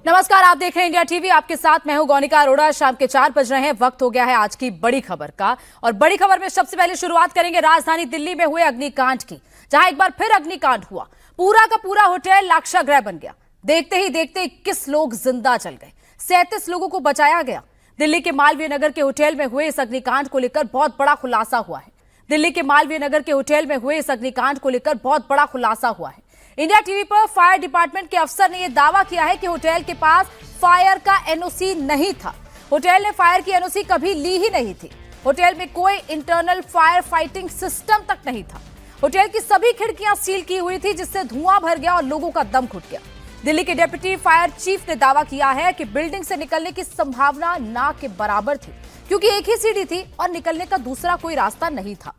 नमस्कार, आप देख रहे हैं इंडिया टीवी। आपके साथ मैं हूं गौनिका अरोड़ा। शाम के 4 बज रहे हैं। वक्त हो गया है आज की बड़ी खबर का। और बड़ी खबर में सबसे पहले शुरुआत करेंगे राजधानी दिल्ली में हुए अग्निकांड की, जहां एक बार फिर अग्निकांड हुआ। पूरा का पूरा होटल लाक्षागृह बन गया। देखते ही देखते 21 लोग जिंदा जल गए, 37 लोगों को बचाया गया। दिल्ली के मालवीय नगर के होटल में हुए इस अग्निकांड को लेकर बहुत बड़ा खुलासा हुआ है। दिल्ली के मालवीय नगर के होटल में हुए इस अग्निकांड को लेकर बहुत बड़ा खुलासा हुआ है। इंडिया टीवी पर फायर डिपार्टमेंट के अफसर ने यह दावा किया है कि होटल के पास फायर का एनओसी नहीं था। होटल ने फायर की एनओसी कभी ली ही नहीं थी। होटल में कोई इंटरनल फायर फाइटिंग सिस्टम तक नहीं था। होटल की सभी खिड़कियां सील की हुई थी, जिससे धुआं भर गया और लोगों का दम घुट गया। दिल्ली के डिप्टी फायर चीफ ने दावा किया है कि बिल्डिंग से निकलने की संभावना ना के बराबर थी, क्योंकि एक ही सीढ़ी थी और निकलने का दूसरा कोई रास्ता नहीं था।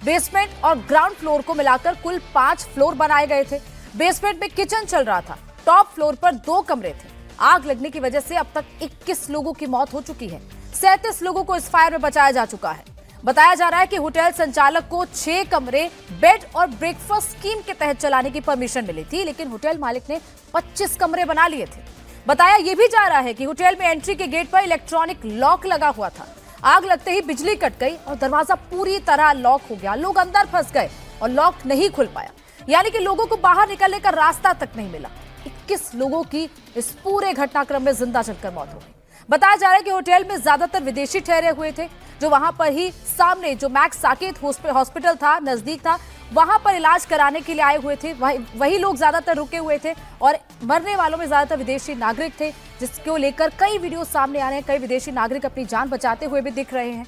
बेसमेंट और ग्राउंड फ्लोर को मिलाकर कुल 5 फ्लोर बनाए गए थे। बेसमेंट में किचन चल रहा था। टॉप फ्लोर पर 2 कमरे थे। आग लगने की वजह से अब तक 21 लोगों की मौत हो चुकी है। 37 लोगों को इस फायर में बचाया जा चुका है। बताया जा रहा है कि होटल संचालक को 6 कमरे बेड और ब्रेकफास्ट स्कीम के तहत चलाने की परमिशन मिली थी, लेकिन होटल मालिक ने 25 कमरे बना लिए थे। बताया यह भी जा रहा है कि होटल में एंट्री के गेट पर इलेक्ट्रॉनिक लॉक लगा हुआ था। आग लगते ही बिजली कट गई और दरवाजा पूरी तरह लॉक हो गया। लोग अंदर फंस गए और लॉक नहीं खुल पाया, यानी कि लोगों को बाहर निकलने का रास्ता तक नहीं मिला। 21 लोगों की इस पूरे घटनाक्रम में जिंदा जलकर मौत हो गई। बताया जा रहा है कि होटल में ज्यादातर विदेशी ठहरे हुए थे, जो वहां पर ही सामने जो मैक्स साकेत हॉस्पिटल था, नजदीक था, वहां पर इलाज कराने के लिए आए हुए थे। वही लोग ज्यादातर रुके हुए थे और मरने वालों में ज्यादातर विदेशी नागरिक थे, जिसको लेकर कई वीडियो सामने आ रहे हैं। कई विदेशी नागरिक अपनी जान बचाते हुए भी दिख रहे हैं।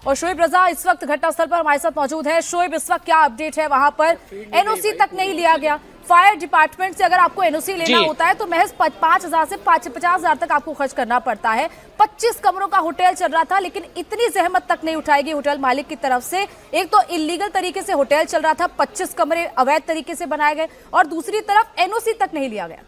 और शोएब रजा इस वक्त घटनास्थल पर हमारे साथ मौजूद है। शोएब, इस वक्त क्या अपडेट है? वहां पर एनओसी तक नहीं लिया गया। फायर डिपार्टमेंट से अगर आपको एनओसी लेना होता है तो महज 5,000 से 50,000 तक आपको खर्च करना पड़ता है। 25 कमरों का होटल चल रहा था, लेकिन इतनी जहमत तक नहीं उठाएगी होटल मालिक की तरफ से। एक तो इलीगल तरीके से होटल चल रहा था, 25 कमरे अवैध तरीके से बनाए गए, और दूसरी तरफ एनओसी तक नहीं लिया गया।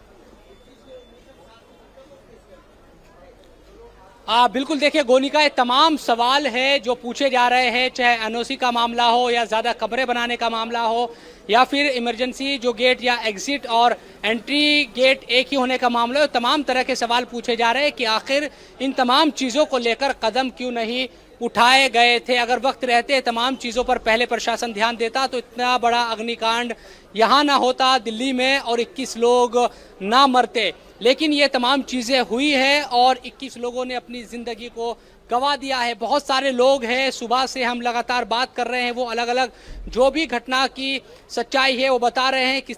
बिल्कुल, देखिए गोनिका, ये तमाम सवाल है जो पूछे जा रहे हैं, चाहे एनओसी का मामला हो या ज़्यादा कमरे बनाने का मामला हो या फिर इमरजेंसी जो गेट या एग्जिट और एंट्री गेट एक ही होने का मामला हो। तमाम तरह के सवाल पूछे जा रहे हैं कि आखिर इन तमाम चीज़ों को लेकर कदम क्यों नहीं उठाए गए थे। अगर वक्त रहते तमाम चीज़ों पर पहले प्रशासन ध्यान देता तो इतना बड़ा अग्निकांड यहाँ ना होता दिल्ली में और 21 लोग ना मरते। लेकिन ये तमाम चीज़ें हुई है और 21 लोगों ने अपनी ज़िंदगी को गंवा दिया है। बहुत सारे लोग हैं, सुबह से हम लगातार बात कर रहे हैं, वो अलग अलग जो भी घटना की सच्चाई है वो बता रहे हैं, किस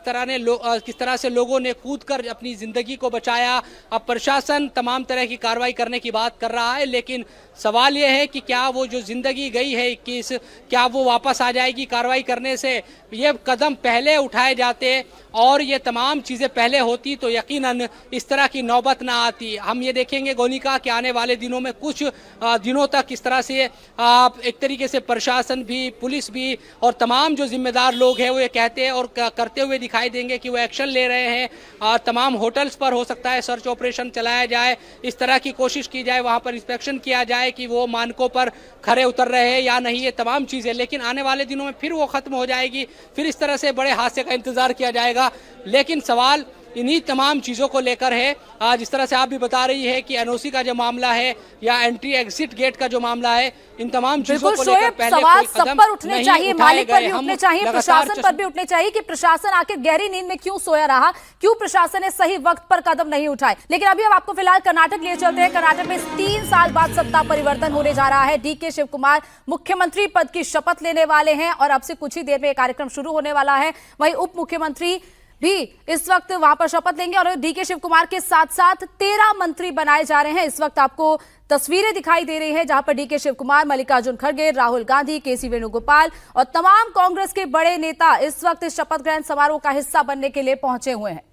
तरह से लोगों ने कूदकर अपनी ज़िंदगी को बचाया। अब प्रशासन तमाम तरह की कार्रवाई करने की बात कर रहा है, लेकिन सवाल ये है कि क्या वो जो ज़िंदगी गई है 21, क्या वो वापस आ जाएगी कार्रवाई करने से? ये कदम पहले उठाए जाते और ये तमाम चीज़ें पहले होती तो यकीनन इस तरह की नौबत ना आती। हम ये देखेंगे गोनिका कि आने वाले दिनों में कुछ दिनों तक इस तरह से एक तरीके से प्रशासन भी, पुलिस भी और तमाम जो जिम्मेदार लोग हैं वो ये कहते हैं और करते हुए दिखाई देंगे कि वो एक्शन ले रहे हैं। तमाम होटल्स पर हो सकता है सर्च ऑपरेशन चलाया जाए, इस तरह की कोशिश की जाए, वहाँ पर इंस्पेक्शन किया जाए कि वो मानकों पर खरे उतर रहे हैं या नहीं, ये तमाम चीज़ें। लेकिन आने वाले दिनों में फिर वो ख़त्म हो जाएगी, फिर इस तरह से बड़े हादसे का इंतज़ार किया जाएगा। लेकिन सवाल इन्हीं तमाम चीज़ों को लेकर है। जिस तरह से आप भी बता रही है कि एनओसी का जो मामला है या एंट्री एग्जिट गेट का जो मामला है, इन तमाम चीज़ों को लेकर पहले सवाल सब पर उठने चाहिए, मालिक पर भी उठने चाहिए, प्रशासन पर भी उठने चाहिए कि प्रशासन आखिर गहरी नींद में क्यों सोया रहा, क्यों प्रशासन ने सही वक्त पर कदम नहीं उठाए। लेकिन अभी हम आपको फिलहाल कर्नाटक ले चलते हैं। कर्नाटक में 3 साल बाद सत्ता परिवर्तन होने जा रहा है। डीके शिव कुमार मुख्यमंत्री पद की शपथ लेने वाले हैं और अब से कुछ ही देर में यह कार्यक्रम शुरू होने वाला है। वहीं उप मुख्यमंत्री भी इस वक्त वहां पर शपथ लेंगे और डीके शिव कुमार के साथ साथ 13 मंत्री बनाए जा रहे हैं। इस वक्त आपको तस्वीरें दिखाई दे रही है जहां पर डीके शिव कुमार, मल्लिकार्जुन खड़गे, राहुल गांधी, केसी वेणुगोपाल और तमाम कांग्रेस के बड़े नेता इस वक्त इस शपथ ग्रहण समारोह का हिस्सा बनने के लिए पहुंचे हुए हैं।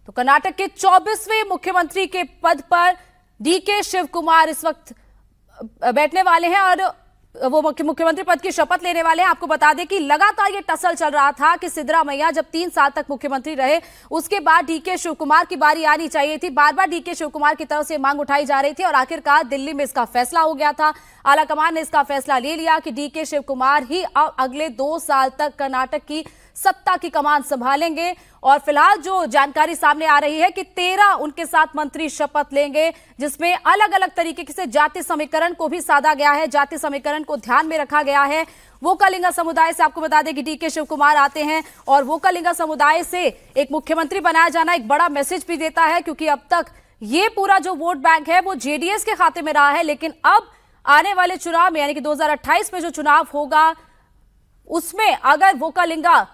तो कर्नाटक के 24वें मुख्यमंत्री के पद पर डीके शिव कुमार इस वक्त बैठने वाले हैं और वो मुख्यमंत्री पद की शपथ लेने वाले हैं। आपको बता दें कि लगातार ये टसल चल रहा था कि सिद्धरामैया जब 3 साल तक मुख्यमंत्री रहे, उसके बाद डीके शिव कुमार की बारी आनी चाहिए थी। बार बार डीके शिव कुमार की तरफ से मांग उठाई जा रही थी और आखिरकार दिल्ली में इसका फैसला हो गया था। आलाकमान ने इसका फैसला ले लिया कि डीके शिव कुमार ही अब अगले 2 साल तक कर्नाटक की सत्ता की कमान संभालेंगे। और फिलहाल जो जानकारी सामने आ रही है कि 13 उनके साथ मंत्री शपथ लेंगे, जिसमें अलग अलग तरीके से जाति समीकरण को भी साधा गया है, जाति समीकरण को ध्यान में रखा गया है। वोकालिंगा समुदाय से आपको बता दें कि डीके शिव कुमार आते हैं और वोकालिंगा समुदाय से एक मुख्यमंत्री बनाया जाना एक बड़ा मैसेज भी देता है, क्योंकि अब तक ये पूरा जो वोट बैंक है वो जेडीएस के खाते में रहा है। लेकिन अब आने वाले चुनाव में यानी कि 2028 में जो चुनाव होगा उसमें अगर वोकालिंगा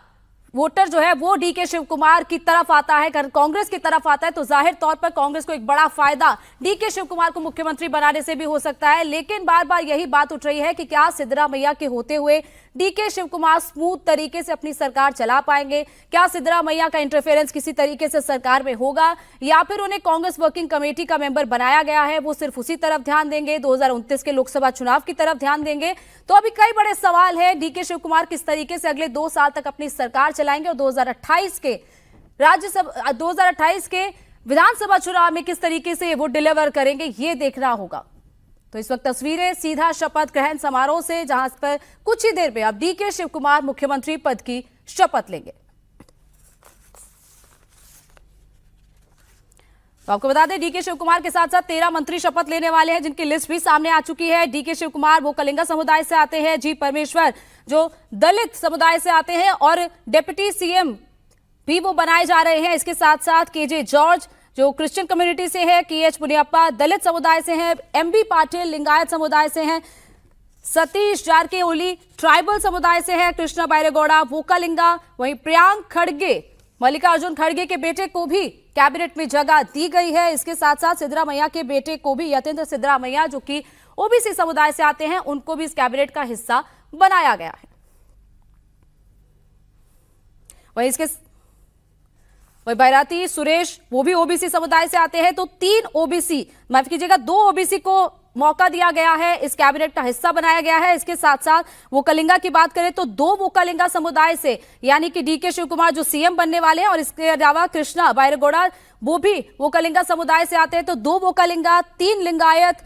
वोटर जो है वो डीके शिव कुमार की तरफ आता है, कांग्रेस की तरफ आता है, तो जाहिर तौर पर कांग्रेस को एक बड़ा फायदा डीके शिव कुमार को मुख्यमंत्री बनाने से भी हो सकता है। लेकिन बार बार यही बात उठ रही है कि क्या सिद्धरामैया के होते हुए डीके शिव कुमार स्मूथ तरीके से अपनी सरकार चला पाएंगे? क्या सिद्धरामैया का इंटरफेरेंस किसी तरीके से सरकार में होगा, या फिर उन्हें कांग्रेस वर्किंग कमेटी का मेंबर बनाया गया है, वो सिर्फ उसी तरफ ध्यान देंगे, 2029 के लोकसभा चुनाव की तरफ ध्यान देंगे? तो अभी कई बड़े सवाल है। डीके शिव कुमार किस तरीके से अगले 2 साल तक अपनी सरकार चलाएंगे और 2028 के विधानसभा चुनाव में किस तरीके से वो डिलीवर करेंगे, ये देखना होगा। तो इस वक्त तस्वीरें सीधा शपथ ग्रहण समारोह से, जहां पर कुछ ही देर में अब डीके शिव कुमार मुख्यमंत्री पद की शपथ लेंगे। तो आपको बता दें डीके शिव कुमार के साथ साथ 13 मंत्री शपथ लेने वाले हैं, जिनकी लिस्ट भी सामने आ चुकी है। डीके शिव कुमार वोकालिंगा समुदाय से आते हैं, जी परमेश्वर जो दलित समुदाय से आते हैं और डिप्टी सीएम भी वो बनाए जा रहे हैं। इसके साथ साथ केजे जॉर्ज जो क्रिश्चियन कम्युनिटी से है, केएच मुनियप्पा दलित समुदाय से हैं, एमबी पाटिल लिंगायत समुदाय से हैं, सतीश जारकिहोली ट्राइबल समुदाय से है, कृष्णा बैरेगौड़ा वोकालिंगा, वहीं प्रियांक खड़गे मल्लिकार्जुन खड़गे के बेटे को भी कैबिनेट में जगह दी गई है। इसके साथ साथ सिद्धरामैया के बेटे को भी, यतेंद्र सिद्धरामैया जो कि ओबीसी समुदाय से आते हैं, उनको भी इस कैबिनेट का हिस्सा बनाया गया है। वही बैराती सुरेश वो भी ओबीसी समुदाय से आते हैं, तो 3 ओबीसी, माफ कीजिएगा 2 ओबीसी को मौका दिया गया है, इस कैबिनेट का हिस्सा बनाया गया है। इसके साथ साथ वोकालिंगा की बात करें तो 2 वोकालिंगा समुदाय से यानी कि डीके शिव कुमार जो सीएम बनने वाले हैं, और इसके अलावा कृष्णा बैरेगौड़ा वो भी वोकालिंगा समुदाय से आते हैं, तो 2 वोकालिंगा, 3 लिंगायत,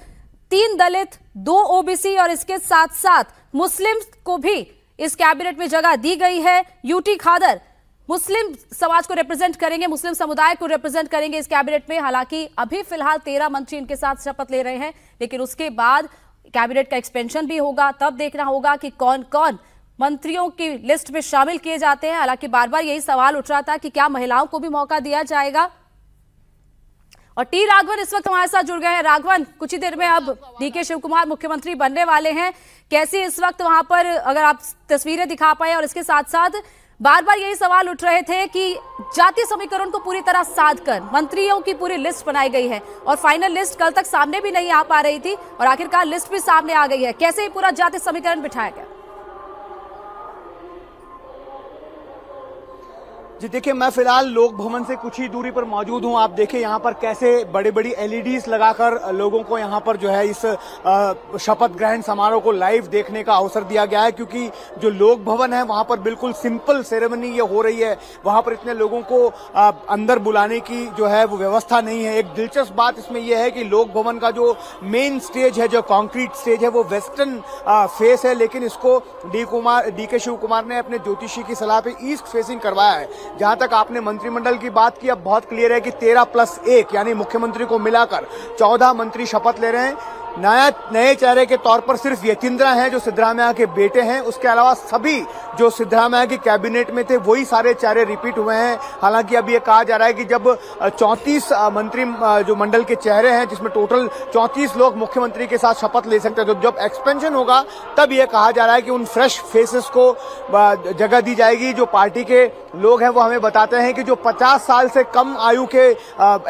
3 दलित, 2 ओबीसी और इसके साथ साथ मुस्लिम को भी इस कैबिनेट में जगह दी गई है। यूटी खादर मुस्लिम समाज को रिप्रेजेंट करेंगे, मुस्लिम समुदाय को रिप्रेजेंट करेंगे इस कैबिनेट में। हालांकि अभी फिलहाल 13 मंत्री इनके साथ शपथ ले रहे हैं, लेकिन उसके बाद कैबिनेट का एक्सपेंशन भी होगा, तब देखना होगा कि कौन कौन मंत्रियों की लिस्ट में शामिल किए जाते हैं। हालांकि बार बार यही सवाल उठ रहा था कि क्या महिलाओं को भी मौका दिया जाएगा। और टी राघवन इस वक्त हमारे साथ जुड़ गए हैं। राघवन, कुछ ही देर में अब डीके शिव कुमार मुख्यमंत्री बनने वाले हैं, कैसे इस वक्त वहां पर अगर आप तस्वीरें दिखा पाए, और इसके साथ साथ बार बार यही सवाल उठ रहे थे कि जाति समीकरण को पूरी तरह साध कर मंत्रियों की पूरी लिस्ट बनाई गई है और फाइनल लिस्ट कल तक सामने भी नहीं आ पा रही थी, और आखिरकार लिस्ट भी सामने आ गई है, कैसे ही पूरा जाति समीकरण बिठाया गया? जी देखिए, मैं फिलहाल लोक भवन से कुछ ही दूरी पर मौजूद हूं। आप देखिए यहाँ पर कैसे बड़ी बड़ी एलईडीज लगाकर लोगों को यहाँ पर जो है इस शपथ ग्रहण समारोह को लाइव देखने का अवसर दिया गया है, क्योंकि जो लोक भवन है वहां पर बिल्कुल सिंपल सेरेमनी ये हो रही है, वहां पर इतने लोगों को अंदर बुलाने की जो है वो व्यवस्था नहीं है। एक दिलचस्प बात इसमें यह है कि लोक भवन का जो मेन स्टेज है, जो कंक्रीट स्टेज है, वो वेस्टर्न फेस है, लेकिन इसको डीके शिव कुमार ने अपने ज्योतिषी की सलाह पे ईस्ट फेसिंग करवाया है। जहां तक आपने मंत्रिमंडल की बात की, अब बहुत क्लियर है कि 13+1 यानी मुख्यमंत्री को मिलाकर 14 मंत्री शपथ ले रहे हैं। नए चेहरे के तौर पर सिर्फ यतींद्र हैं जो सिद्धरामैया के बेटे हैं, उसके अलावा सभी जो सिद्धरामैया की कैबिनेट में थे वही सारे चेहरे रिपीट हुए हैं। हालांकि अब ये कहा जा रहा है कि जब 34 मंत्री जो मंडल के चेहरे हैं, जिसमें टोटल 34 लोग मुख्यमंत्री के साथ शपथ ले सकते हैं, तो जब एक्सपेंशन होगा तब ये कहा जा रहा है कि उन फ्रेश फेसेस को जगह दी जाएगी। जो पार्टी के लोग हैं वो हमें बताते हैं कि जो 50 साल से कम आयु के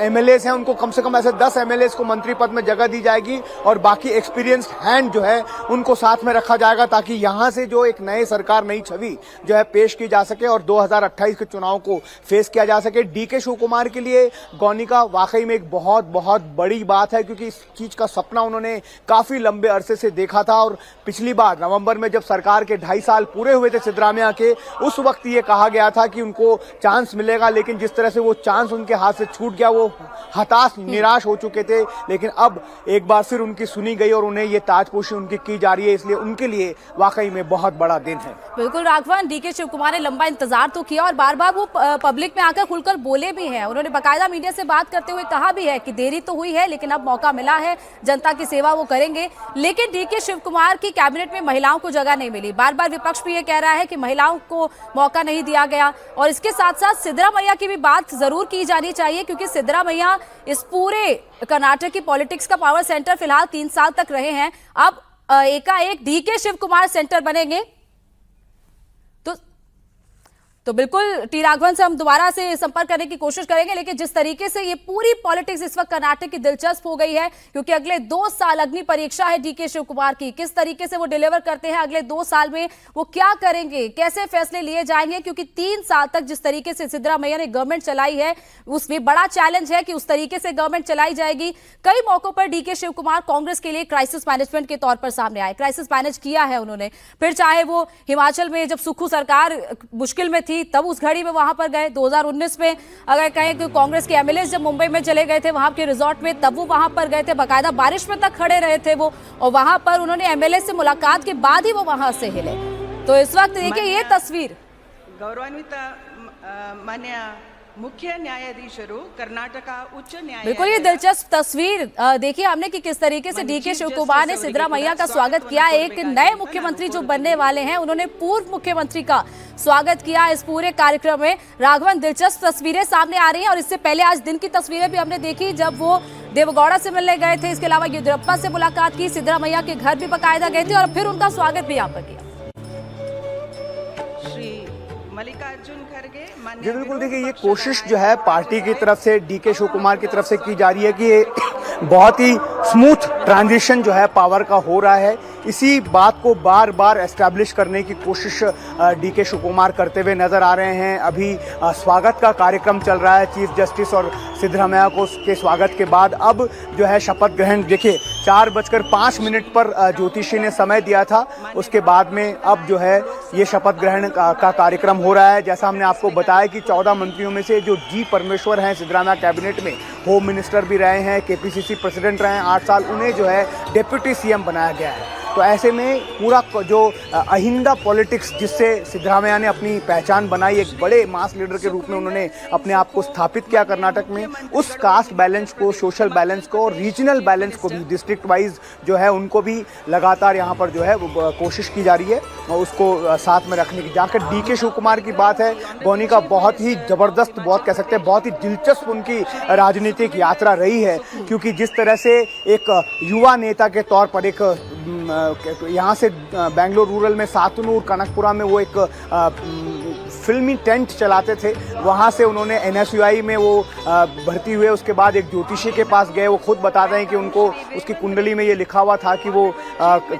एमएलएस हैं उनको कम से कम ऐसे 10 एमएलएस को मंत्री पद में जगह दी जाएगी, और बाकी एक्सपीरियंस्ड हैंड जो है उनको साथ में रखा जाएगा, ताकि यहां से जो एक नई सरकार, नई छवि जो है पेश की जा सके और 2028 के चुनाव को फेस किया जा सके। डीके शिव कुमार के लिए गौनिका वाकई में एक बहुत बहुत बड़ी बात है, क्योंकि इस चीज का सपना उन्होंने काफी लंबे अरसे से देखा था। और पिछली बार नवंबर में जब सरकार के 2.5 साल पूरे हुए थे सिद्धरामैया के, उस वक्त ये कहा गया था कि उनको चांस मिलेगा, लेकिन जिस तरह से वो चांस उनके हाथ से छूट गया, वो हताश निराश हो चुके थे। लेकिन अब एक बार फिर उनकी उनकी सुनी गई और उन्हें ये ताजपोशी उनकी की जा रही है, इसलिए उनके लिए वाकई में बहुत बड़ा दिन है। बिल्कुल राघवन, डीके शिव कुमार ने लंबा इंतजार तो किया और बार बार वो पब्लिक में आकर खुलकर बोले भी हैं। उन्होंने बाकायदा मीडिया से बात करते हुए कहा भी है कि देरी तो हुई है लेकिन अब मौका मिला है, जनता की सेवा वो करेंगे। लेकिन डीके शिव कुमार की कैबिनेट में महिलाओं को जगह नहीं मिली। बार बार विपक्ष भी ये कह रहा है कि महिलाओं को मौका नहीं दिया गया और इसके साथ साथ सिद्धरामैया की भी बात जरूर की जानी चाहिए, क्योंकि सिद्धरामैया इस पूरे कर्नाटक की पॉलिटिक्स का पावर सेंटर फिलहाल 3 साल तक रहे हैं। अब एकाएक डीके शिव कुमार सेंटर बनेंगे तो बिल्कुल टी राघवन से हम दोबारा से संपर्क करने की कोशिश करेंगे। लेकिन जिस तरीके से ये पूरी पॉलिटिक्स इस वक्त कर्नाटक की दिलचस्प हो गई है, क्योंकि अगले 2 साल अग्नि परीक्षा है डीके शिव कुमार की। किस तरीके से वो डिलीवर करते हैं अगले 2 साल में, वो क्या करेंगे, कैसे फैसले लिए जाएंगे, क्योंकि 3 साल तक जिस तरीके से सिद्धरामैया ने गवर्नमेंट चलाई है उसमें बड़ा चैलेंज है कि उस तरीके से गवर्नमेंट चलाई जाएगी। कई मौकों पर डीके शिव कुमार कांग्रेस के लिए क्राइसिस मैनेजमेंट के तौर पर सामने आए, क्राइसिस मैनेज किया है उन्होंने। फिर चाहे वो हिमाचल में जब सुक्खू सरकार मुश्किल में थी तब उस घड़ी में वहां पर गए, 2019 में अगर कहें कि कांग्रेस के एमएलए जब मुंबई में चले गए थे वहां के रिजॉर्ट में, तब वो वहां पर गए थे, बाकायदा बारिश में तक खड़े रहे थे वो, और वहां पर उन्होंने एमएलए से मुलाकात के बाद ही वो वहां से हिले। तो इस वक्त देखिए ये तस्वीर। गौरवान्वित मान्य मुख्य न्यायाधीशರು कर्नाटक उच्च न्यायालय। बिल्कुल ये दिलचस्प तस्वीर देखिए हमने कि किस तरीके से डीके शिव कुमार ने सिद्धरामैया का स्वागत किया। एक नए मुख्यमंत्री जो बनने वाले हैं उन्होंने पूर्व मुख्यमंत्री का स्वागत किया इस पूरे कार्यक्रम में। राघवन, दिलचस्प तस्वीरें सामने आ रही हैं और इससे पहले आज दिन की तस्वीरें भी हमने देखी जब वो देवगौड़ा से मिलने गए थे। इसके अलावा येदियुरप्पा से मुलाकात की, सिद्धरामैया के घर भी बाकायदा गए थे और फिर उनका स्वागत भी यहाँ पर किया। मल्लिकार्जुन खड़गे जी बिल्कुल, देखिए ये कोशिश जो है पार्टी की तरफ से, डीके शिव कुमार की तरफ से की जा रही है कि ये बहुत ही स्मूथ ट्रांजिशन जो है पावर का हो रहा है। इसी बात को बार बार एस्टैब्लिश करने की कोशिश डीके शिव कुमार करते हुए नजर आ रहे हैं। अभी स्वागत का कार्यक्रम चल रहा है चीफ जस्टिस और सिद्धरामैया को के स्वागत के बाद अब जो है शपथ ग्रहण, देखिए 4:05 पर ज्योतिषी ने समय दिया था, उसके बाद में अब जो है ये शपथ ग्रहण का कार्यक्रम हो रहा है। जैसा हमने आपको बताया कि 14 मंत्रियों में से जो जी परमेश्वर हैं सिद्धरामैया कैबिनेट में होम मिनिस्टर भी रहे हैं, केपीसीसी प्रेसिडेंट रहे हैं 8 साल, उन्हें जो है डिप्टी सीएम बनाया गया है। तो ऐसे में पूरा जो अहिंदा पॉलिटिक्स जिससे सिद्धरामैया ने अपनी पहचान बनाई, एक बड़े मास लीडर के रूप में उन्होंने अपने आप को स्थापित किया कर्नाटक में, उस कास्ट बैलेंस को, सोशल बैलेंस को और रीजनल बैलेंस को भी, डिस्ट्रिक्ट वाइज जो है उनको भी लगातार यहाँ पर जो है वो कोशिश की जा रही है और उसको साथ में रखने की। जाकर डीके शिव कुमार की बात है, गोनिका बहुत ही जबरदस्त, बहुत कह सकते हैं बहुत ही दिलचस्प उनकी राजनीतिक यात्रा रही है, क्योंकि जिस तरह से एक युवा नेता के तौर पर एक यहाँ से बेंगलोर रूरल में सातनूर कनकपुरा में वो एक फिल्मी टेंट चलाते थे, वहाँ से उन्होंने एनएसयूआई में वो भर्ती हुए। उसके बाद एक ज्योतिषी के पास गए, वो खुद बताते हैं कि उनको उसकी कुंडली में ये लिखा हुआ था कि वो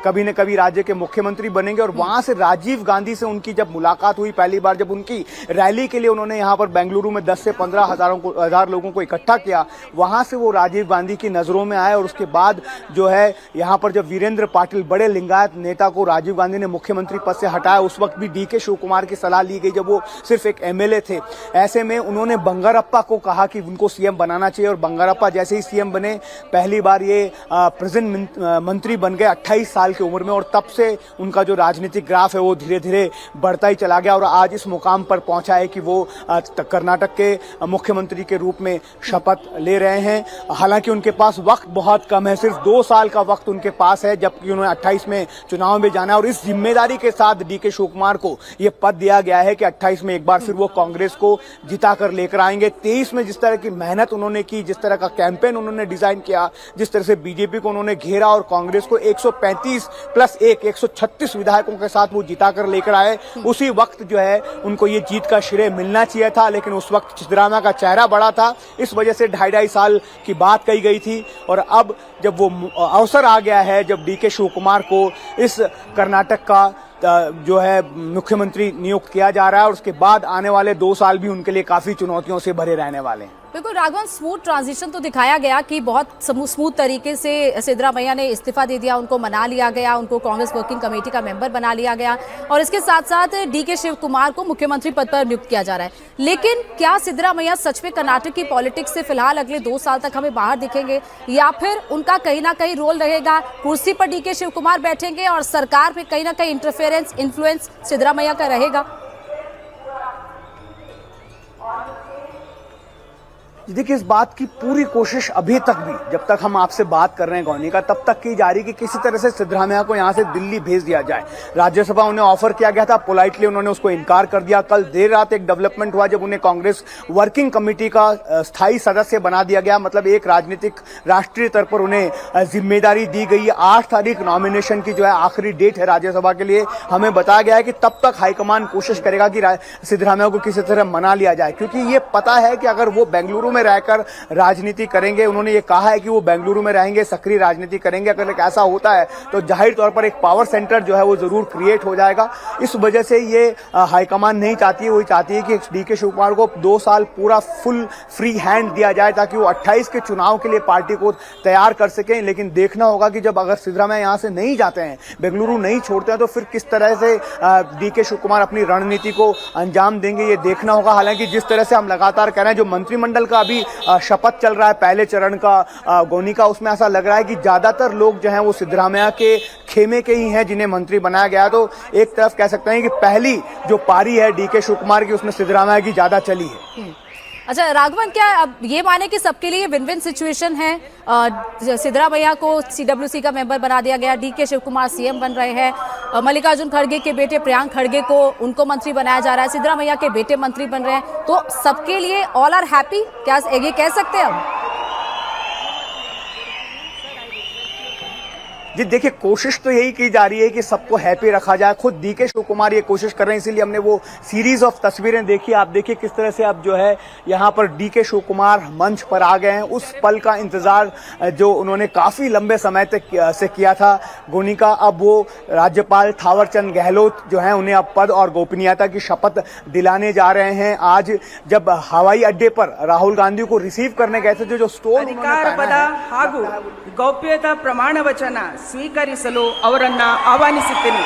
कभी न कभी राज्य के मुख्यमंत्री बनेंगे। और वहाँ से राजीव गांधी से उनकी जब मुलाकात हुई पहली बार, जब उनकी रैली के लिए उन्होंने यहाँ पर बेंगलुरु में 10 से 15 हजार लोगों को इकट्ठा किया, वहाँ से वो राजीव गांधी की नज़रों में आए। और उसके बाद जो है यहाँ पर जब वीरेंद्र पाटिल, बड़े लिंगायत नेता को राजीव गांधी ने मुख्यमंत्री पद से हटाया, उस वक्त भी डीके शिव कुमार की सलाह ली गई जब वो सिर्फ एक एमएलए थे। ऐसे में उन्होंने बंगारप्पा को कहा कि उनको सीएम बनाना चाहिए और बंगारप्पा जैसे ही सीएम बने, पहली बार ये प्रेजेंट मंत्री बन गए 28 साल की उम्र में, और तब से उनका जो राजनीतिक ग्राफ है वो धीरे धीरे बढ़ता ही चला गया और आज इस मुकाम पर पहुंचा है कि वो कर्नाटक के मुख्यमंत्री के रूप में शपथ ले रहे हैं। हालांकि उनके पास वक्त बहुत कम है, सिर्फ 2 साल का वक्त उनके पास है, जबकि उन्होंने 28 में चुनाव में जाना है। और इस जिम्मेदारी के साथ डीके शिव कुमार को ये पद दिया गया है कि 28 में एक बार फिर वो कांग्रेस को जिता कर लेकर आएंगे। 23 में जिस तरह की मेहनत उन्होंने की, जिस तरह का कैंपेन उन्होंने डिजाइन किया, जिस तरह से बीजेपी को उन्होंने घेरा और कांग्रेस को 135 + 1 136 विधायकों के साथ वो जिता कर लेकर आए, उसी वक्त जो है उनको ये जीत का श्रेय मिलना चाहिए था। लेकिन उस वक्त सिद्धरामैया का चेहरा बड़ा था, इस वजह से 2.5 साल की बात कही गई थी। और अब जब वो अवसर आ गया है, जब डीके शिव कुमार को इस कर्नाटक का जो है मुख्यमंत्री नियुक्त किया जा रहा है, और उसके बाद आने वाले 2 साल भी उनके लिए काफी चुनौतियों से भरे रहने वाले हैं। बिल्कुल राघवन, स्मूथ ट्रांजिशन तो दिखाया गया कि बहुत स्मूथ तरीके से सिद्धरामैया ने इस्तीफा दे दिया, उनको मना लिया गया, उनको कांग्रेस वर्किंग कमेटी का मेंबर बना लिया गया और इसके साथ साथ डीके शिव कुमार को मुख्यमंत्री पद पर नियुक्त किया जा रहा है। लेकिन क्या सिद्धरामैया सच में कर्नाटक की पॉलिटिक्स से फिलहाल अगले 2 साल तक हमें बाहर दिखेंगे या फिर उनका कहीं ना कहीं रोल रहेगा, कुर्सी पर डीके शिव कुमार बैठेंगे और सरकार में कहीं ना कहीं इंटरफेरेंस, इन्फ्लुएंस सिद्धरामैया का रहेगा? देखिए, इस बात की पूरी कोशिश अभी तक भी, जब तक हम आपसे बात कर रहे हैं गौनिका, तब तक की जा रही कि किसी तरह से सिद्धरामैया को यहां से दिल्ली भेज दिया जाए। राज्यसभा उन्हें ऑफर किया गया था, पोलाइटली उन्होंने उसको इनकार कर दिया। कल देर रात एक डेवलपमेंट हुआ जब उन्हें कांग्रेस वर्किंग कमेटी का स्थायी सदस्य बना दिया गया, मतलब एक राजनीतिक राष्ट्रीय स्तर पर उन्हें जिम्मेदारी दी गई। 8 तारीख नॉमिनेशन की जो है आखिरी डेट है राज्यसभा के लिए। हमें बताया गया है कि तब तक हाईकमान कोशिश करेगा कि सिद्धरामैया को किसी तरह मना लिया जाए, क्योंकि ये पता है कि अगर वो बेंगलुरु में रहकर राजनीति करेंगे, उन्होंने ये कहा है कि वो बेंगलुरु में रहेंगे, सक्रिय राजनीति करेंगे, अगर ऐसा होता है तो जाहिर तौर पर एक पावर सेंटर जो है वो जरूर क्रिएट हो जाएगा। इस वजह से ये हाईकमान नहीं चाहती है, वही चाहती है कि डीके शिव कुमार को 2 साल पूरा फुल फ्री हैंड दिया जाए ताकि वो 28 के चुनाव के लिए पार्टी को तैयार कर सकें। लेकिन देखना होगा कि जब अगर सिद्धरामैया यहां से नहीं जाते हैं, बेंगलुरु नहीं छोड़ते हैं, तो फिर किस तरह से डीके शिव कुमार अपनी रणनीति को अंजाम देंगे, ये देखना होगा। हालांकि जिस तरह से हम लगातार कह रहे हैं, जो मंत्रिमंडल का अभी शपथ चल रहा है पहले चरण का गौनिका, उसमें ऐसा लग रहा है कि ज्यादातर लोग जो हैं वो सिद्धरामैया के खेमे के ही हैं जिन्हें मंत्री बनाया गया। तो एक तरफ कह सकते हैं कि पहली जो पारी है डीके शिव कुमार की, उसमें सिद्धरामैया की ज्यादा चली है। अच्छा राघवन, क्या अब ये माने कि सबके लिए विन विन सिचुएशन है? सिद्धरामैया को सीडब्ल्यूसी का मेंबर बना दिया गया, डीके शिव कुमार सीएम बन रहे हैं, मल्लिकार्जुन खड़गे के बेटे प्रियांक खड़गे को उनको मंत्री बनाया जा रहा है, सिद्धरामैया के बेटे मंत्री बन रहे हैं, तो सबके लिए ऑल आर हैप्पी, क्या ये कह सकते हैं हम? जी देखिए, कोशिश तो यही की जा रही है कि सबको हैप्पी रखा जाए। खुद डीके शिव कुमार ये कोशिश कर रहे हैं, इसीलिए हमने वो सीरीज ऑफ तस्वीरें देखी। आप देखिए किस तरह से अब जो है यहाँ पर डीके शिव कुमार मंच पर आ गए हैं। उस पल का इंतजार जो उन्होंने काफी लंबे समय तक से किया था गौनिका, अब वो राज्यपाल थावरचंद गहलोत जो है उन्हें अब पद और गोपनीयता की शपथ दिलाने जा रहे हैं। आज जब हवाई अड्डे पर राहुल गांधी को रिसीव करने गए थे, जो स्टोल अधिकार पद ಹಾಗೂ ಗೌಪ್ಯತಾ ಪ್ರಮಾಣ ವಚನ ಸ್ವೀಕರಿಸಲು ಅವರನ್ನ ಆಹ್ವಾನಿಸುತ್ತೇನೆ।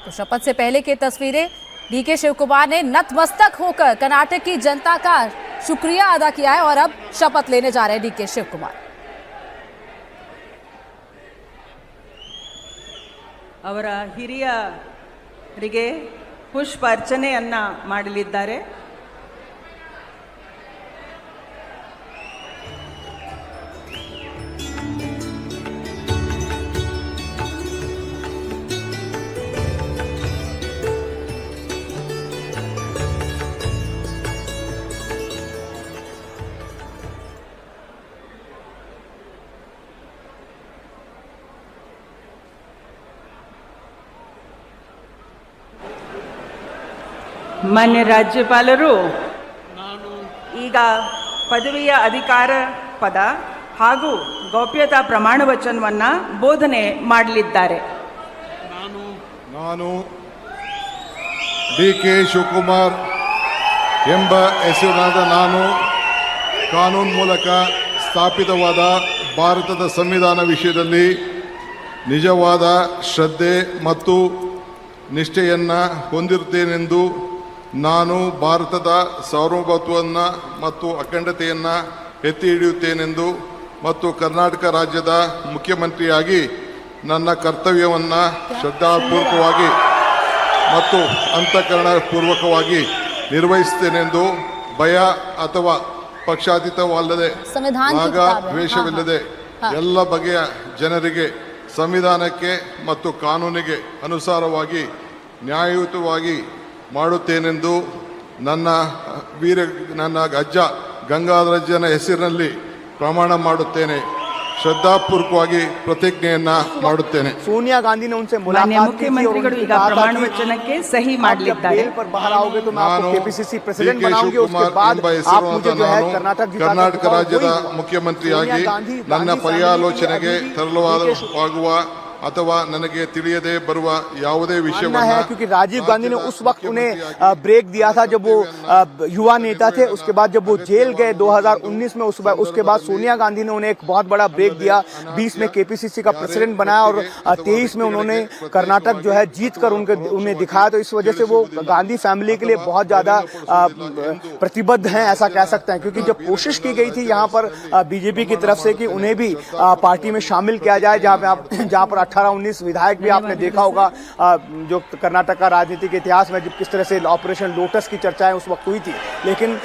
तो शपथ से पहले की तस्वीरें, डीके शिव कुमार ने नतमस्तक होकर कर्नाटक की जनता का शुक्रिया अदा किया है और अब शपथ लेने जा रहे हैं डीके शिव कुमार। ಅವರ ಹಿರಿಯರಿಗೆ ಪುಷ್ಪ ಅರ್ಚನೆಯನ್ನ ಮಾಡಲಿದ್ದಾರೆ। ಮಾನ್ಯ ರಾಜ್ಯಪಾಲರು ಈಗ ಪದವಿಯ ಅಧಿಕಾರ ಪದ ಹಾಗೂ ಗೌಪ್ಯತಾ ಪ್ರಮಾಣ ವಚನವನ್ನ ಬೋಧನೆ ಮಾಡಲಿದ್ದಾರೆ। ನಾನು ಡಿಕೆ ಶಿವಕುಮಾರ್ ಎಂಬ ಹೆಸರಿನಾದ ನಾನು ಕಾನೂನು ಮೂಲಕ ಸ್ಥಾಪಿತವಾದ ಭಾರತದ ಸಂವಿಧಾನ ವಿಷಯದಲ್ಲಿ ನಿಜವಾದ ಶ್ರದ್ಧೆ ಮತ್ತು ನಿಷ್ಠೆಯನ್ನು ಹೊಂದಿರುತ್ತೇನೆಂದು ನಾನು ಭಾರತದ ಸಾರ್ವಭೌಮತ್ವವನ್ನು ಮತ್ತು ಅಖಂಡತೆಯನ್ನು ಎತ್ತಿ ಹಿಡಿಯುತ್ತೇನೆಂದು ಮತ್ತು ಕರ್ನಾಟಕ ರಾಜ್ಯದ ಮುಖ್ಯಮಂತ್ರಿಯಾಗಿ ನನ್ನ ಕರ್ತವ್ಯವನ್ನು ಶ್ರದ್ಧಾಪೂರ್ವಕವಾಗಿ ಮತ್ತು ಅಂತಃಕರಣಪೂರ್ವಕವಾಗಿ ನಿರ್ವಹಿಸುತ್ತೇನೆಂದು ಭಯ ಅಥವಾ ಪಕ್ಷಾತೀತವಲ್ಲದೆ ದ್ವೇಷವಿಲ್ಲದೆ ಎಲ್ಲ ಬಗೆಯ ಜನರಿಗೆ ಸಂವಿಧಾನಕ್ಕೆ ಮತ್ತು ಕಾನೂನಿಗೆ ಅನುಸಾರವಾಗಿ ನ್ಯಾಯಯುತವಾಗಿ ಮಾಡುತ್ತೇನೆಂದು ನನ್ನ ಅಜ್ಜ ಗಂಗಾಧರಜ್ಜನ ಹೆಸರಿನಲ್ಲಿ ಪ್ರಮಾಣ ಮಾಡುತ್ತೇನೆ, ಶ್ರದ್ಧಾಪೂರ್ವಕವಾಗಿ ಪ್ರತಿಜ್ಞೆಯನ್ನ ಮಾಡುತ್ತೇನೆ। सोनिया गांधी ने उनसे मुलाकात ಮುಖ್ಯಮಂತ್ರಿಗಳು ಈಗ ಪ್ರಮಾಣ ವಚನಕ್ಕೆ ಸಹಿ ಮಾಡಲಿದ್ದಾರೆ। पर बाहर आओगे तो मैं आपको केपीसीसी प्रेसिडेंट बनाऊंगी, उसके बाद आप मुझे जो है ಕರ್ನಾಟಕ ರಾಜ್ಯದ ಮುಖ್ಯಮಂತ್ರಿಯಾಗಿ ನನ್ನ ಪರ್ಯಾಲೋಚನೆಗೆ ತರಲಾಗುವ ಅಥವಾ ನನಗೆ ತಿಳಿಯದೆ ಬರುವ ಯಾವುದೇ मानना ವಿಷಯವನ್ನ है क्योंकि राजीव गांधी ने उस वक्त उन्हें ब्रेक दिया था जब वो युवा नेता थे। उसके बाद जब वो जेल गए 2019 में, उसके बाद सोनिया गांधी ने उन्हें एक बहुत बड़ा ब्रेक दिया। 20 में केपीसीसी का प्रेसिडेंट बनाया और 23 में उन्होंने कर्नाटक जो है जीत कर उन्हें दिखाया। तो इस वजह से वो गांधी फैमिली के लिए बहुत ज्यादा प्रतिबद्ध हैं, ऐसा कह सकते हैं। क्योंकि जब कोशिश की गई थी यहाँ पर बीजेपी की तरफ से कि उन्हें भी पार्टी में शामिल किया जाए, जहाँ पर 18-19 विधायक भी आपने देखा होगा, जो कर्नाटक का राजनीतिक इतिहास में जब किस तरह से ऑपरेशन लोटस की चर्चाएं उस वक्त हुई थी। लेकिन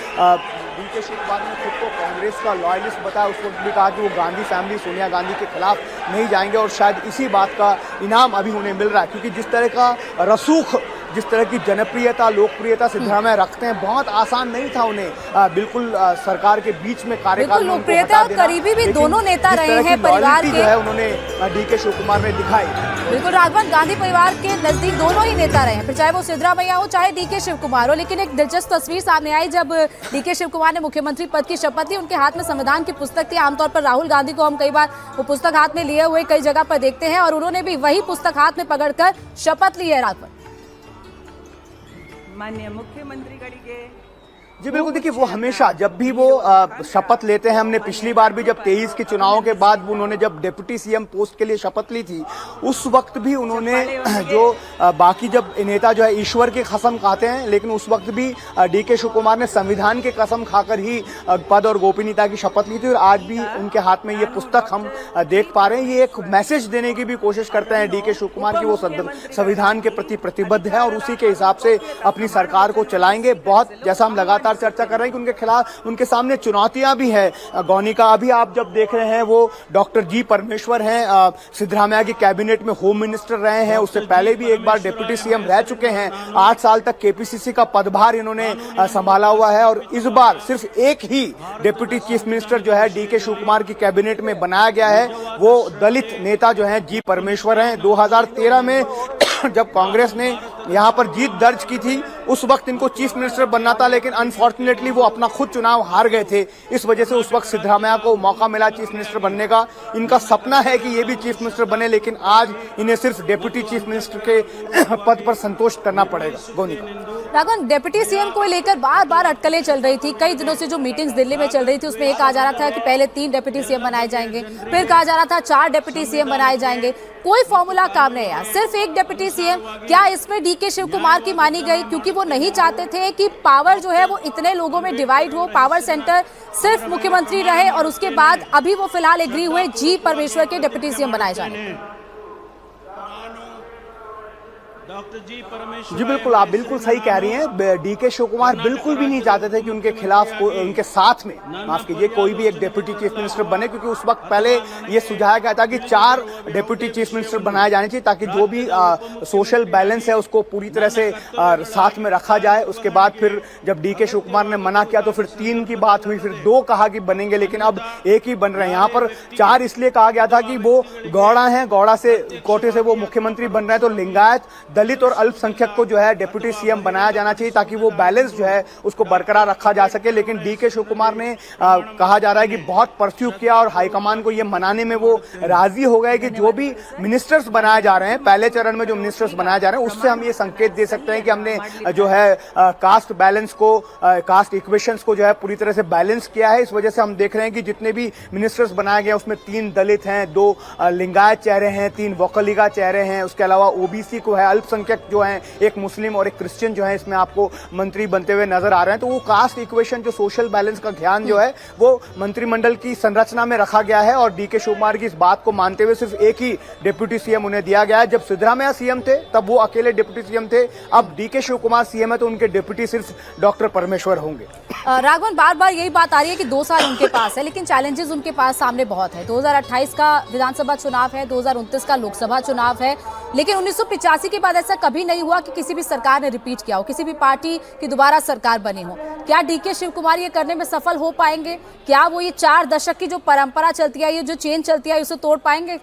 डीके शिवकुमार ने खुद को कांग्रेस का लॉयलिस्ट बताया। उस वक्त भी कहा कि वो गांधी फैमिली सोनिया गांधी के खिलाफ नहीं जाएंगे और शायद इसी बात का इनाम अभी उन्हें मिल रहा है। क्योंकि जिस तरह का रसूख, जिस तरह की जनप्रियता, लोकप्रियता सिद्धरामैया रखते हैं, बहुत आसान नहीं था उन्हें बिल्कुल सरकार के बीच में कार्यकाल में लोकप्रियता और करीबी भी दोनों नेता रहे हैं परिवार के, जो है उन्होंने डीके शिवकुमार में दिखाई। बिल्कुल राघवन, गांधी परिवार के नजदीक दोनों ही नेता रहे हैं, फिर चाहे वो सिद्धरामैया हो चाहे डीके शिवकुमार हो। लेकिन एक दिलचस्प तस्वीर सामने आई जब डीके शिवकुमार ने मुख्यमंत्री पद की शपथ ली। उनके हाथ में संविधान की पुस्तक थी। आमतौर पर राहुल गांधी को हम कई बार वो पुस्तक हाथ में लिए हुए कई जगह पर देखते हैं और उन्होंने भी वही पुस्तक हाथ में पकड़कर शपथ ली है। राघवन, माननीय मुख्यमंत्री ಗಳಿಗೆ जी बिल्कुल, देखिए वो हमेशा जब भी वो शपथ लेते हैं, हमने पिछली बार भी जब 23 के चुनाव के बाद उन्होंने जब डिप्टी सीएम पोस्ट के लिए शपथ ली थी, उस वक्त भी उन्होंने जो बाकी जब नेता जो है ईश्वर की कसम खाते हैं, लेकिन उस वक्त भी डीके शिवकुमार ने संविधान की कसम खाकर ही पद और गोपनीयता की शपथ ली थी। और आज भी उनके हाथ में ये पुस्तक हम देख पा रहे हैं। ये एक मैसेज देने की भी कोशिश करते हैं डीके शिवकुमार की वो संविधान के प्रति प्रतिबद्ध है और उसी के हिसाब से अपनी सरकार को चलाएंगे। बहुत जैसा हम लगातार चर्चा कर रहे हैं कि उनके खिलाफ, उनके सामने चुनौतियां भी है। गौनिका, अभी आप जब देख रहे हैं वो डॉक्टर जी परमेश्वर हैं, सिद्धरामैया की कैबिनेट में होम मिनिस्टर रहे हैं, उससे पहले भी एक बार डिप्टी सीएम रह चुके हैं। 8 साल तक केपीसीसी का पदभार इन्होंने संभाला हुआ है और इस बार सिर्फ एक ही डिप्टी चीफ मिनिस्टर जो है डीके शिवकुमार की कैबिनेट में बनाया गया है, वो दलित नेता जो है जी परमेश्वर हैं। 2013 में जब कांग्रेस ने यहाँ पर जीत दर्ज की थी, उस वक्त इनको चीफ मिनिस्टर बनना था, लेकिन अनफॉर्चुनेटली वो अपना खुद चुनाव हार गए थे। इस वजह से उस वक्त सिद्धरामैया को मौका मिला चीफ मिनिस्टर बनने का। इनका सपना है कि ये भी चीफ मिनिस्टर बने, लेकिन आज इन्हें सिर्फ डिप्टी चीफ मिनिस्टर के पद पर संतोष करना पड़ेगा। गोनिका, राघवन, डिप्टी सीएम को लेकर बार बार अटकलें चल रही थी। कई दिनों से जो मीटिंग्स दिल्ली में चल रही थी उसमें ये कहा जा रहा था कि पहले 3 डिप्टी सीएम बनाए जाएंगे, फिर कहा जा रहा था 4 डिप्टी सीएम बनाए जाएंगे। कोई फॉर्मूला काम नहीं आया, सिर्फ एक डिप्टी सीएम। क्या इसमें डीके शिवकुमार की मानी गई? क्योंकि वो नहीं चाहते थे कि पावर जो है वो इतने लोगों में डिवाइड हो, पावर सेंटर सिर्फ मुख्यमंत्री रहे और उसके बाद अभी वो फिलहाल एग्री हुए जी परमेश्वर के डिप्टी सीएम बनाए जाने। जी बिल्कुल, आप बिल्कुल सही कह रही हैं। डीके शिवकुमार बिल्कुल भी नहीं चाहते थे कि उनके खिलाफ, उनके साथ में, माफ कीजिए, कोई भी एक डिप्टी चीफ मिनिस्टर बने। क्योंकि उस वक्त पहले ये सुझाया गया था कि 4 डिप्टी चीफ मिनिस्टर बनाए जाने चाहिए ताकि जो भी सोशल बैलेंस है उसको पूरी तरह से साथ में रखा जाए। उसके बाद फिर जब डीके शिवकुमार ने मना किया तो फिर 3 की बात हुई, फिर 2 कहा कि बनेंगे, लेकिन अब 1 ही बन रहे हैं। यहाँ पर 4 इसलिए कहा गया था कि वो गौड़ा हैं, गौड़ा से कोटे से वो मुख्यमंत्री बन रहे हैं, तो लिंगायत, दलित और अल्पसंख्यक को जो है डिप्टी सीएम बनाया जाना चाहिए ताकि वो बैलेंस जो है उसको बरकरार रखा जा सके। लेकिन डीके शिवकुमार ने कहा जा रहा है कि बहुत परस्यू किया और हाईकमान को ये मनाने में वो राजी हो गए कि जो भी मिनिस्टर्स बनाए जा रहे हैं, पहले चरण में जो मिनिस्टर्स बनाए जा रहे हैं, उससे हम ये संकेत दे सकते हैं कि हमने जो है कास्ट बैलेंस को, कास्ट इक्वेशंस को जो है पूरी तरह से बैलेंस किया है। इस वजह से हम देख रहे हैं कि जितने भी मिनिस्टर्स बनाए गए उसमें 3 दलित हैं, 2 लिंगायत चेहरे हैं, 3 वोकलिगा चेहरे हैं, उसके अलावा ओबीसी को है, अल्पसंख्यक जो हैं, एक मुस्लिम और एक क्रिश्चियन जो है इसमें आपको मंत्री बनते हुए नजर आ रहे हैं। तो वो कास्ट इक्वेशन, जो सोशल बैलेंस का ध्यान जो है वो मंत्रिमंडल की संरचना में रखा गया है और डीके शिवकुमार की इस बात को मानते हुए सिर्फ एक ही डिप्टी सीएम उन्हें दिया गया है। जब सिद्धरामैया सीएम थे तब वो अकेले डिप्टी सीएम थे, अब डीके शिवकुमार सीएम है तो उनके डिप्टी सिर्फ डॉक्टर परमेश्वर होंगे। राघवन, बार बार यही बात आ रही है कि 2 साल उनके पास है, लेकिन चैलेंजेस उनके पास सामने बहुत है। 2028 का विधानसभा चुनाव है, 2029 का लोकसभा चुनाव है, लेकिन 1985 के बाद ऐसा कभी नहीं हुआ कि किसी भी सरकार ने रिपीट किया हो, किसी भी पार्टी की दोबारा सरकार बनी हो। क्या डीके शिवकुमार ये करने में सफल हो पाएंगे? क्या वो ये 4 दशक की जो परंपरा चलती है, ये जो चेन चलती है, उसे तोड़ पाएंगे?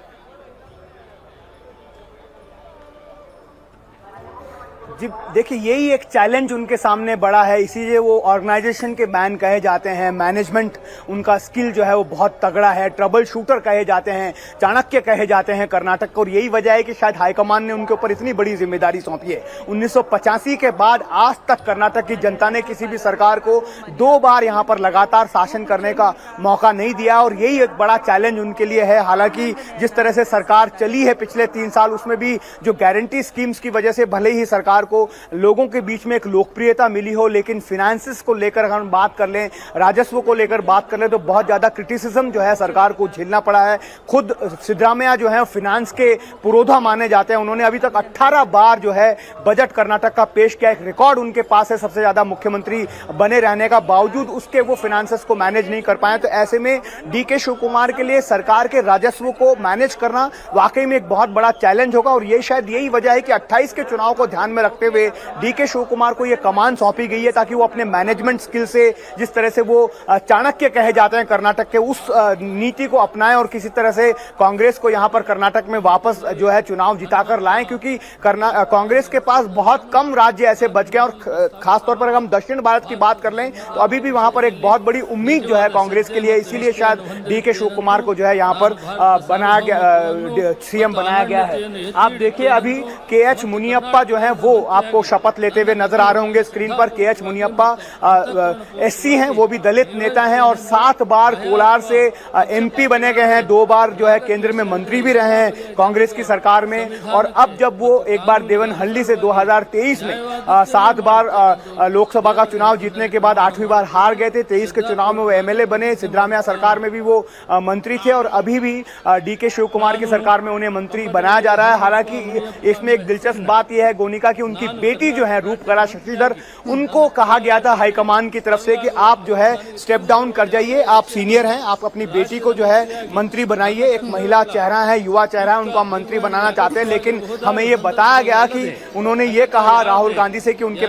जी देखिए, यही एक चैलेंज उनके सामने बड़ा है, इसीलिए वो ऑर्गेनाइजेशन के मैन कहे जाते हैं। मैनेजमेंट उनका स्किल जो है वो बहुत तगड़ा है, ट्रबल शूटर कहे जाते हैं, चाणक्य कहे जाते हैं कर्नाटक को। और यही वजह है कि शायद हाईकमान ने उनके ऊपर इतनी बड़ी जिम्मेदारी सौंपी है। 1985 के बाद आज तक कर्नाटक की जनता ने किसी भी सरकार को 2 बार यहां पर लगातार शासन करने का मौका नहीं दिया, और यही एक बड़ा चैलेंज उनके लिए है। हालांकि जिस तरह से सरकार चली है पिछले 3 साल, उसमें भी जो गारंटी स्कीम्स की वजह से भले ही सरकार को लोगों के बीच में एक लोकप्रियता मिली हो, लेकिन फाइनेंसेस को लेकर अगर हम बात कर लें, राजस्व को लेकर बात कर लें, तो बहुत ज्यादा क्रिटिसिज्म जो है सरकार को झेलना पड़ा है। खुद सिद्धरामैया जो है फाइनेंस के पुरोधा माने जाते हैं। उन्होंने अभी तक 18 बार जो है बजट कर्नाटक का पेश किया, एक रिकॉर्ड उनके पास है सबसे ज्यादा मुख्यमंत्री बने रहने का, बावजूद उसके वो फाइनेंसेस को मैनेज नहीं कर पाए। तो ऐसे में डीके शिव कुमार के लिए सरकार के राजस्व को मैनेज करना वाकई में एक बहुत बड़ा चैलेंज होगा। और ये शायद यही वजह है कि 28 के चुनाव को ध्यान में रखते हुए डीके शिव कुमार को ये कमान सौंपी गई है, ताकि वो अपने मैनेजमेंट स्किल से, जिस तरह से वो चाणक्य कहे जाते हैं कर्नाटक के, उस नीति को अपनाएं और किसी तरह से कांग्रेस को यहां पर कर्नाटक में वापस जो है चुनाव जिताकर लाएं। क्योंकि कांग्रेस के पास बहुत कम राज्य ऐसे बच गए, और खासतौर पर अगर हम दक्षिण भारत की बात कर लें तो अभी भी वहां पर एक बहुत बड़ी उम्मीद जो है कांग्रेस के लिए। इसीलिए शायद डीके शिव कुमार को जो है यहां पर बनाया गया, सीएम बनाया गया है। आप देखिए अभी के.एच. मुनियप्पा जो है वो आपको शपथ लेते हुए नजर आ रहे होंगे स्क्रीन पर। के.एच. मुनियप्पा एससी हैं, वो भी दलित नेता हैं, और 7 बार कोलार से एमपी बने गए हैं, 2 बार जो है केंद्र में मंत्री भी रहे हैं कांग्रेस की सरकार में। और अब जब वो एक बार देवनहल्ली से 2023 में 7 बार लोकसभा का चुनाव जीतने के बाद 8वीं बार हार गए थे, 23 के चुनाव में वो एमएलए बने, सिद्धरामैया सरकार में भी वो मंत्री थे, और अभी भी डीके शिव कुमार की सरकार में उन्हें मंत्री बनाया जा रहा है। हालांकि इसमें एक दिलचस्प बात यह है गोनिका की उनकी बेटी जो है रूपकला शशिधर, उनको कहा गया था हाईकमान की तरफ से कि आप जो है स्टेप डाउन कर जाइए, आप सीनियर हैं, आप अपनी बेटी को जो है मंत्री बनाइए। एक महिला चेहरा है, युवा चेहरा है, उनको हम मंत्री बनाना चाहते हैं। लेकिन हमें ये बताया गया कि उन्होंने ये कहा राहुल गांधी से कि उनके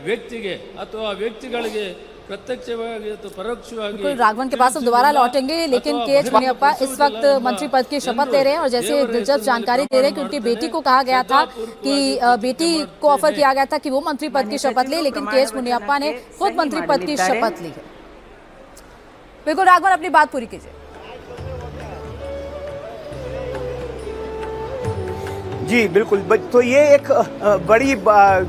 व्यक्तिगे अथवा व्यक्तिಗಳಿಗೆ प्रत्यक्षವಾಗಿ तो परोक्षವಾಗಿ बिल्कुल राघवन के पास हम दोबारा लौटेंगे, लेकिन के.एच. मुनियप्पा इस वक्त मंत्री पद की शपथ ले रहे हैं, और जैसे दिलचस्प जानकारी दे रहे हैं कि उनकी बेटी को कहा गया था कि बेटी को ऑफर किया गया था कि वो मंत्री पद की शपथ ले, लेकिन के.एच. मुनियप्पा ने खुद मंत्री पद की शपथ ली है। बिल्कुल राघवन, अपनी बात पूरी कीजिए। जी बिल्कुल, तो ये एक बड़ी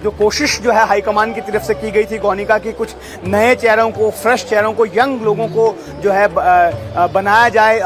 जो कोशिश जो है हाईकमान की तरफ से की गई थी गोनिका की, कुछ नए चेहरों को, फ्रेश चेहरों को, यंग लोगों को जो है बनाया जाए,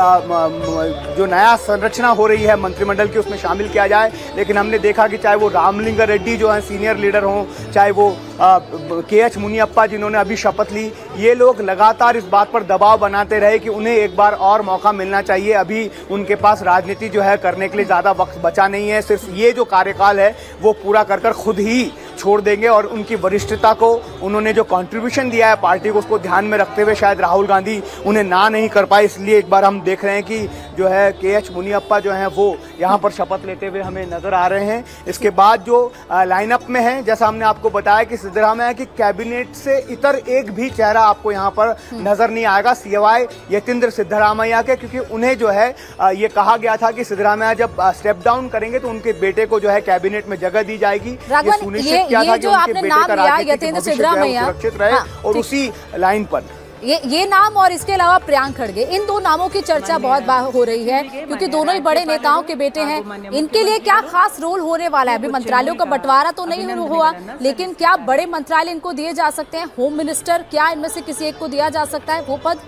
जो नया संरचना हो रही है मंत्रिमंडल की उसमें शामिल किया जाए। लेकिन हमने देखा कि चाहे वो रामलिंगा रेड्डी जो है सीनियर लीडर हों, चाहे वो के.एच. मुनियप्पा जिन्होंने अभी शपथ ली, ये लोग लगातार इस बात पर दबाव बनाते रहे कि उन्हें एक बार और मौका मिलना चाहिए। अभी उनके पास राजनीति जो है करने के लिए ज़्यादा वक्त बचा नहीं है, सिर्फ ये जो कार्यकाल है वो पूरा कर खुद ही छोड़ देंगे। और उनकी वरिष्ठता को, उन्होंने जो कंट्रीब्यूशन दिया है पार्टी को, उसको ध्यान में रखते हुए शायद राहुल गांधी उन्हें ना नहीं कर पाए। इसलिए एक बार हम देख रहे हैं कि जो है के.एच. मुनियप्पा जो है वो यहाँ पर शपथ लेते हुए हमें नजर आ रहे हैं। इसके बाद जो लाइनअप में है, जैसा हमने आपको बताया कि सिद्धरामैया की कैबिनेट से इतर एक भी चेहरा आपको यहाँ पर नजर नहीं आएगा सिवाय यतींद्र सिद्धरामैया के, क्योंकि उन्हें जो है ये कहा गया था कि सिद्धरामैया जब स्टेप डाउन करेंगे तो उनके बेटे को जो है कैबिनेट में जगह दी जाएगी। ये सुनिश्चित किया था कि उनके बेटे का राजनीतिक भविष्य सुरक्षित रहे, और उसी लाइन पर ये नाम और इसके अलावा प्रियांक खड़गे, इन 2 नामों की चर्चा बहुत हो रही है, क्योंकि दोनों ही बड़े नेताओं के बेटे हैं। इनके लिए क्या खास रोल होने वाला है? अभी मंत्रालयों का बंटवारा तो नहीं हुआ, लेकिन क्या बड़े मंत्रालय इनको दिए जा सकते हैं? होम मिनिस्टर, क्या इनमें से किसी एक को दिया जा सकता है वो पद?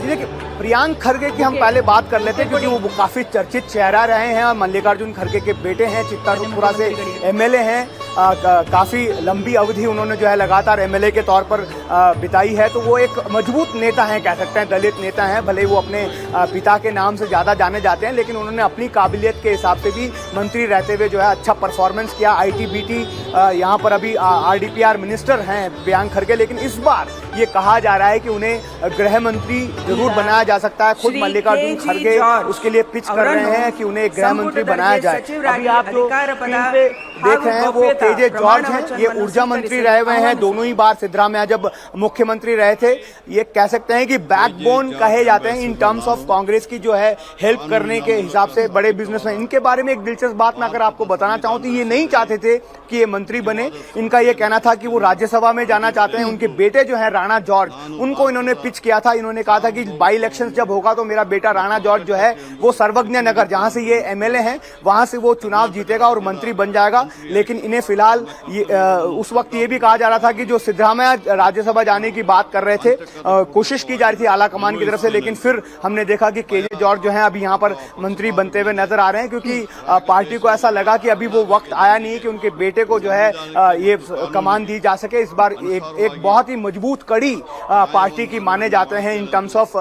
देखिए, प्रियांक खड़गे की हम पहले बात कर लेते हैं, क्योंकि वो काफी चर्चित चेहरा रहे हैं, और मल्लिकार्जुन खड़गे के बेटे हैं, चित्तारुपुरा से एमएलए हैं, काफी लंबी अवधि उन्होंने जो है लगातार एमएलए के तौर पर बिताई है। तो वो एक मजबूत नेता हैं, कह सकते हैं दलित नेता हैं। भले ही वो अपने पिता के नाम से ज्यादा जाने जाते हैं, लेकिन उन्होंने अपनी काबिलियत के हिसाब से भी मंत्री रहते हुए जो है अच्छा परफॉर्मेंस किया। IT-BT यहाँ पर अभी RDPR मिनिस्टर हैं प्रियांक खड़गे, लेकिन इस बार ये कहा जा रहा है कि उन्हें गृह मंत्री जरूर बनाया जा सकता है। खुद मल्लिकार्जुन खड़गे उसके लिए पिच कर रहे हैं कि उन्हें गृह मंत्री बनाया जाए। अभी आप जो देख रहे हैं वो केजे जॉर्ज हैं, ये ऊर्जा मंत्री रहे हुए हैं, दोनों ही बार सिद्धरामैया जब मुख्यमंत्री रहे थे। ये कह सकते हैं कि बैकबोन कहे जाते हैं इन टर्म्स ऑफ कांग्रेस की जो है हेल्प करने के हिसाब से बड़े बिजनेसमैन। इनके बारे में एक दिलचस्प बात मैं अगर आपको बताना चाहूं तो ये नहीं चाहते थे कि ये मंत्री बने। इनका ये कहना था कि वो राज्यसभा में जाना चाहते हैं। उनके बेटे जो है राणा जॉर्ज, उनको इन्होंने पिच किया था। इन्होंने कहा था कि बाई इलेक्शन जब होगा तो मेरा बेटा राणा जॉर्ज जो है वो सर्वज्ञ नगर, जहां से ये एमएलए हैं, वहां से वो चुनाव जीतेगा और मंत्री बन जाएगा। लेकिन इन्हें फिलहाल उस वक्त ये भी कहा जा रहा था कि जो सिद्धरामैया राज्यसभा जाने की बात कर रहे थे, कोशिश की जा रही थी आला कमान की तरफ से, लेकिन फिर हमने देखा कि केजे जॉर्ज जो है अभी यहाँ पर मंत्री बनते हुए नजर आ रहे हैं, क्योंकि पार्टी को ऐसा लगा कि अभी वो वक्त आया नहीं कि उनके बेटे को जो है ये कमान दी जा सके। इस बार एक बहुत ही मजबूत कड़ी पार्टी की माने जाते हैं इन टर्म्स ऑफ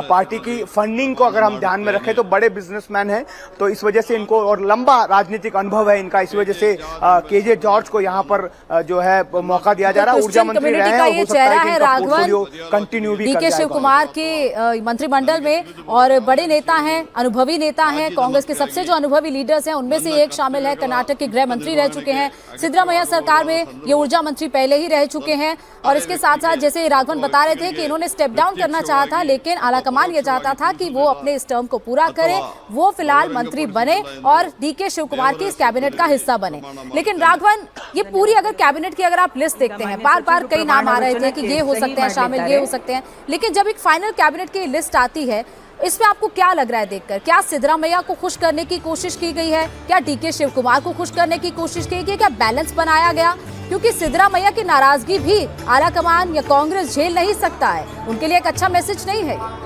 पार्टी की फंडिंग को अगर हम ध्यान में रखें तो। बड़े बिजनेसमैन हैं तो इस वजह से इनको, और लंबा राजनीतिक अनुभव है इनका, इस वजह से केजे जॉर्ज को यहाँ पर जो है मौका दिया जा रहा है। ऊर्जा मंत्री रहे हैं, हो सकता है कि इनका पोर्टफोलियो कंटिन्यू भी कर डीके शिव कुमार के मंत्रिमंडल में और बड़े नेता हैं, अनुभवी नेता हैं। कांग्रेस के सबसे जो अनुभवी लीडर्स हैं उनमें से एक शामिल है। कर्नाटक के गृह मंत्री रह चुके हैं। सिद्धरामैया सरकार में ये ऊर्जा मंत्री पहले ही रह चुके हैं। और इसके साथ साथ जैसे राघवन बता रहे थे कि इन्होंने स्टेप डाउन करना चाहा था, लेकिन आलाकमान ये चाहता था कि वो अपने इस टर्म को पूरा करें, वो फिलहाल मंत्री बने और डीके शिव कुमार की इस कैबिनेट का हिस्सा बने। लेकिन राघवन, ये पूरी अगर कैबिनेट की अगर आप लिस्ट देखते हैं, बार बार कई नाम आ रहे थे कि ये हो सकते हैं शामिल, ये हो सकते हैं, लेकिन जब एक फाइनल कैबिनेट की लिस्ट आती है, इसमें आपको क्या लग रहा है देखकर? क्या सिद्धरामैया को खुश करने की कोशिश की गई है? क्या डीके शिव कुमार को खुश करने की कोशिश की गई? क्या बैलेंस बनाया गया? क्योंकि सिद्धरामैया की नाराजगी भी आला कमान या कांग्रेस झेल नहीं सकता है, उनके लिए एक अच्छा मैसेज नहीं है।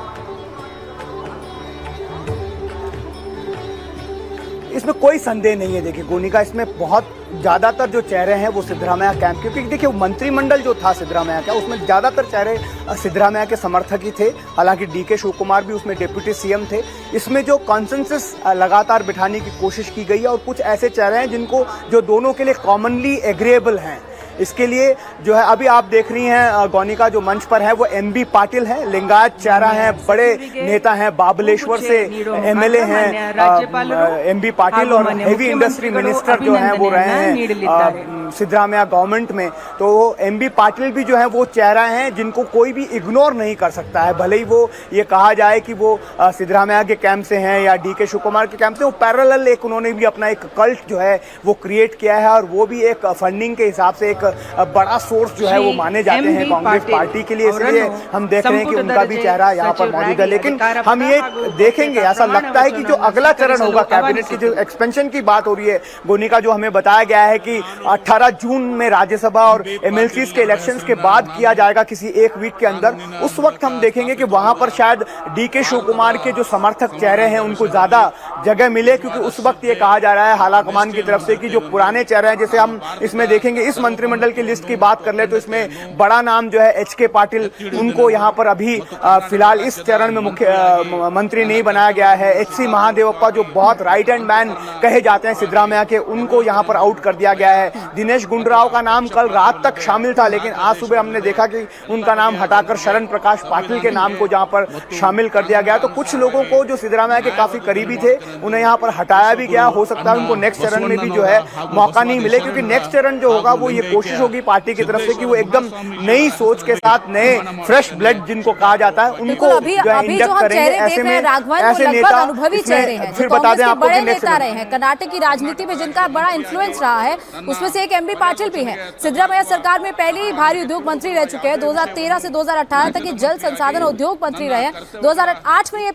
इसमें कोई संदेह नहीं है। देखिए गोनिका, इसमें बहुत ज्यादातर जो चेहरे हैं वो सिद्धरामैया कैंप, क्योंकि देखिए मंत्रिमंडल जो था सिद्धरामैया का, उसमें ज्यादातर चेहरे सिद्धरामैया के समर्थक ही थे। हालांकि डीके शिव कुमार भी उसमें डिप्यूटी सीएम थे। इसमें जो कॉन्सेंसस लगातार बिठाने की कोशिश की गई है, और कुछ ऐसे चेहरे हैं जिनको, जो दोनों के लिए कॉमनली एग्रीएबल हैं। इसके लिए जो है अभी आप देख रही हैं गोनिका, जो मंच पर है वो एमबी पाटिल हैं, लिंगायत चेहरा हैं, बड़े नेता हैं, बाबलेश्वर से एमएलए हैं एमबी पाटिल, और हेवी इंडस्ट्री मिनिस्टर जो हैं वो रहे हैं सिद्धरामैया गवर्नमेंट में। तो एमबी पाटिल भी जो है वो चेहरा हैं जिनको कोई भी इग्नोर नहीं कर सकता है, भले ही वो ये कहा जाए कि वो सिद्धरामैया के कैंप से हैं या डीके शिव कुमार के कैंप से। वो पैरेलल एक, उन्होंने भी अपना एक कल्ट जो है वो क्रिएट किया है, और वो भी एक फंडिंग के हिसाब से एक बड़ा सोर्स जो है वो माने जाते हैं कांग्रेस पार्टी के लिए। इसलिए हम देख रहे हैं कि उनका भी चेहरा यहाँ पर मौजूद है। लेकिन हम ये देखेंगे, ऐसा लगता है कि जो अगला चरण होगा कैबिनेट की, जो एक्सपेंशन की बात हो रही है गोनिका, जो हमें बताया गया है कि 18 जून में राज्यसभा और एमएलसीज के इलेक्शंस के बाद किया जाएगा, किसी एक वीक के अंदर। उस वक्त हम देखेंगे कि वहां पर शायद डीके शिव कुमार के जो समर्थक चेहरे हैं उनको ज्यादा जगह मिले, क्योंकि उस वक्त ये कहा जा रहा है हालाकमान की तरफ से कि जो पुराने चेहरे हैं, जैसे हम इसमें देखेंगे, इस मंत्रिमंडल की लिस्ट की बात कर ले तो इसमें बड़ा नाम जो है एचके पाटिल, उनको यहां पर अभी फिलहाल इस चरण में मुख्य मंत्री नहीं बनाया गया है। एचसी महादेवप्पा, जो बहुत राइट हैंड मैन कहे जाते हैं सिद्धरामैया के, उनको यहां पर आउट कर दिया गया है। दिनेश गुंडूराव का नाम कल रात तक शामिल था, लेकिन आज सुबह हमने देखा कि उनका नाम हटाकर शरण प्रकाश पाटिल के नाम को जहां पर शामिल कर दिया गया। तो कुछ लोगों को जो सिद्धरामैया के काफी करीबी थे उन्हें यहां पर हटाया भी गया। हो सकता है उनको नेक्स्ट चरण में भी जो है मौका नहीं मिले, क्योंकि नेक्स्ट चरण जो होगा वो ये कोशिश होगी पार्टी की तरफ से कि वो एकदम नई सोच के साथ, नए फ्रेश ब्लड जिनको कहा जाता है, उनको जो है इंजेक्ट करेंगे। ऐसे में ऐसे नेता अनुभवी चेहरे हैं, फिर बता दें आपको बड़े नेता रहे हैं कर्नाटक की राजनीति में, जिनका बड़ा इन्फ्लुएंस रहा है, उसमें से एक एमबी पाटिल भी हैं। सिद्धरामैया सरकार में पहले ही भारी उद्योग मंत्री रह चुके हैं। 2013 से 2018 तक ये जल संसाधन उद्योग मंत्री रहे हैं। 2008 में ये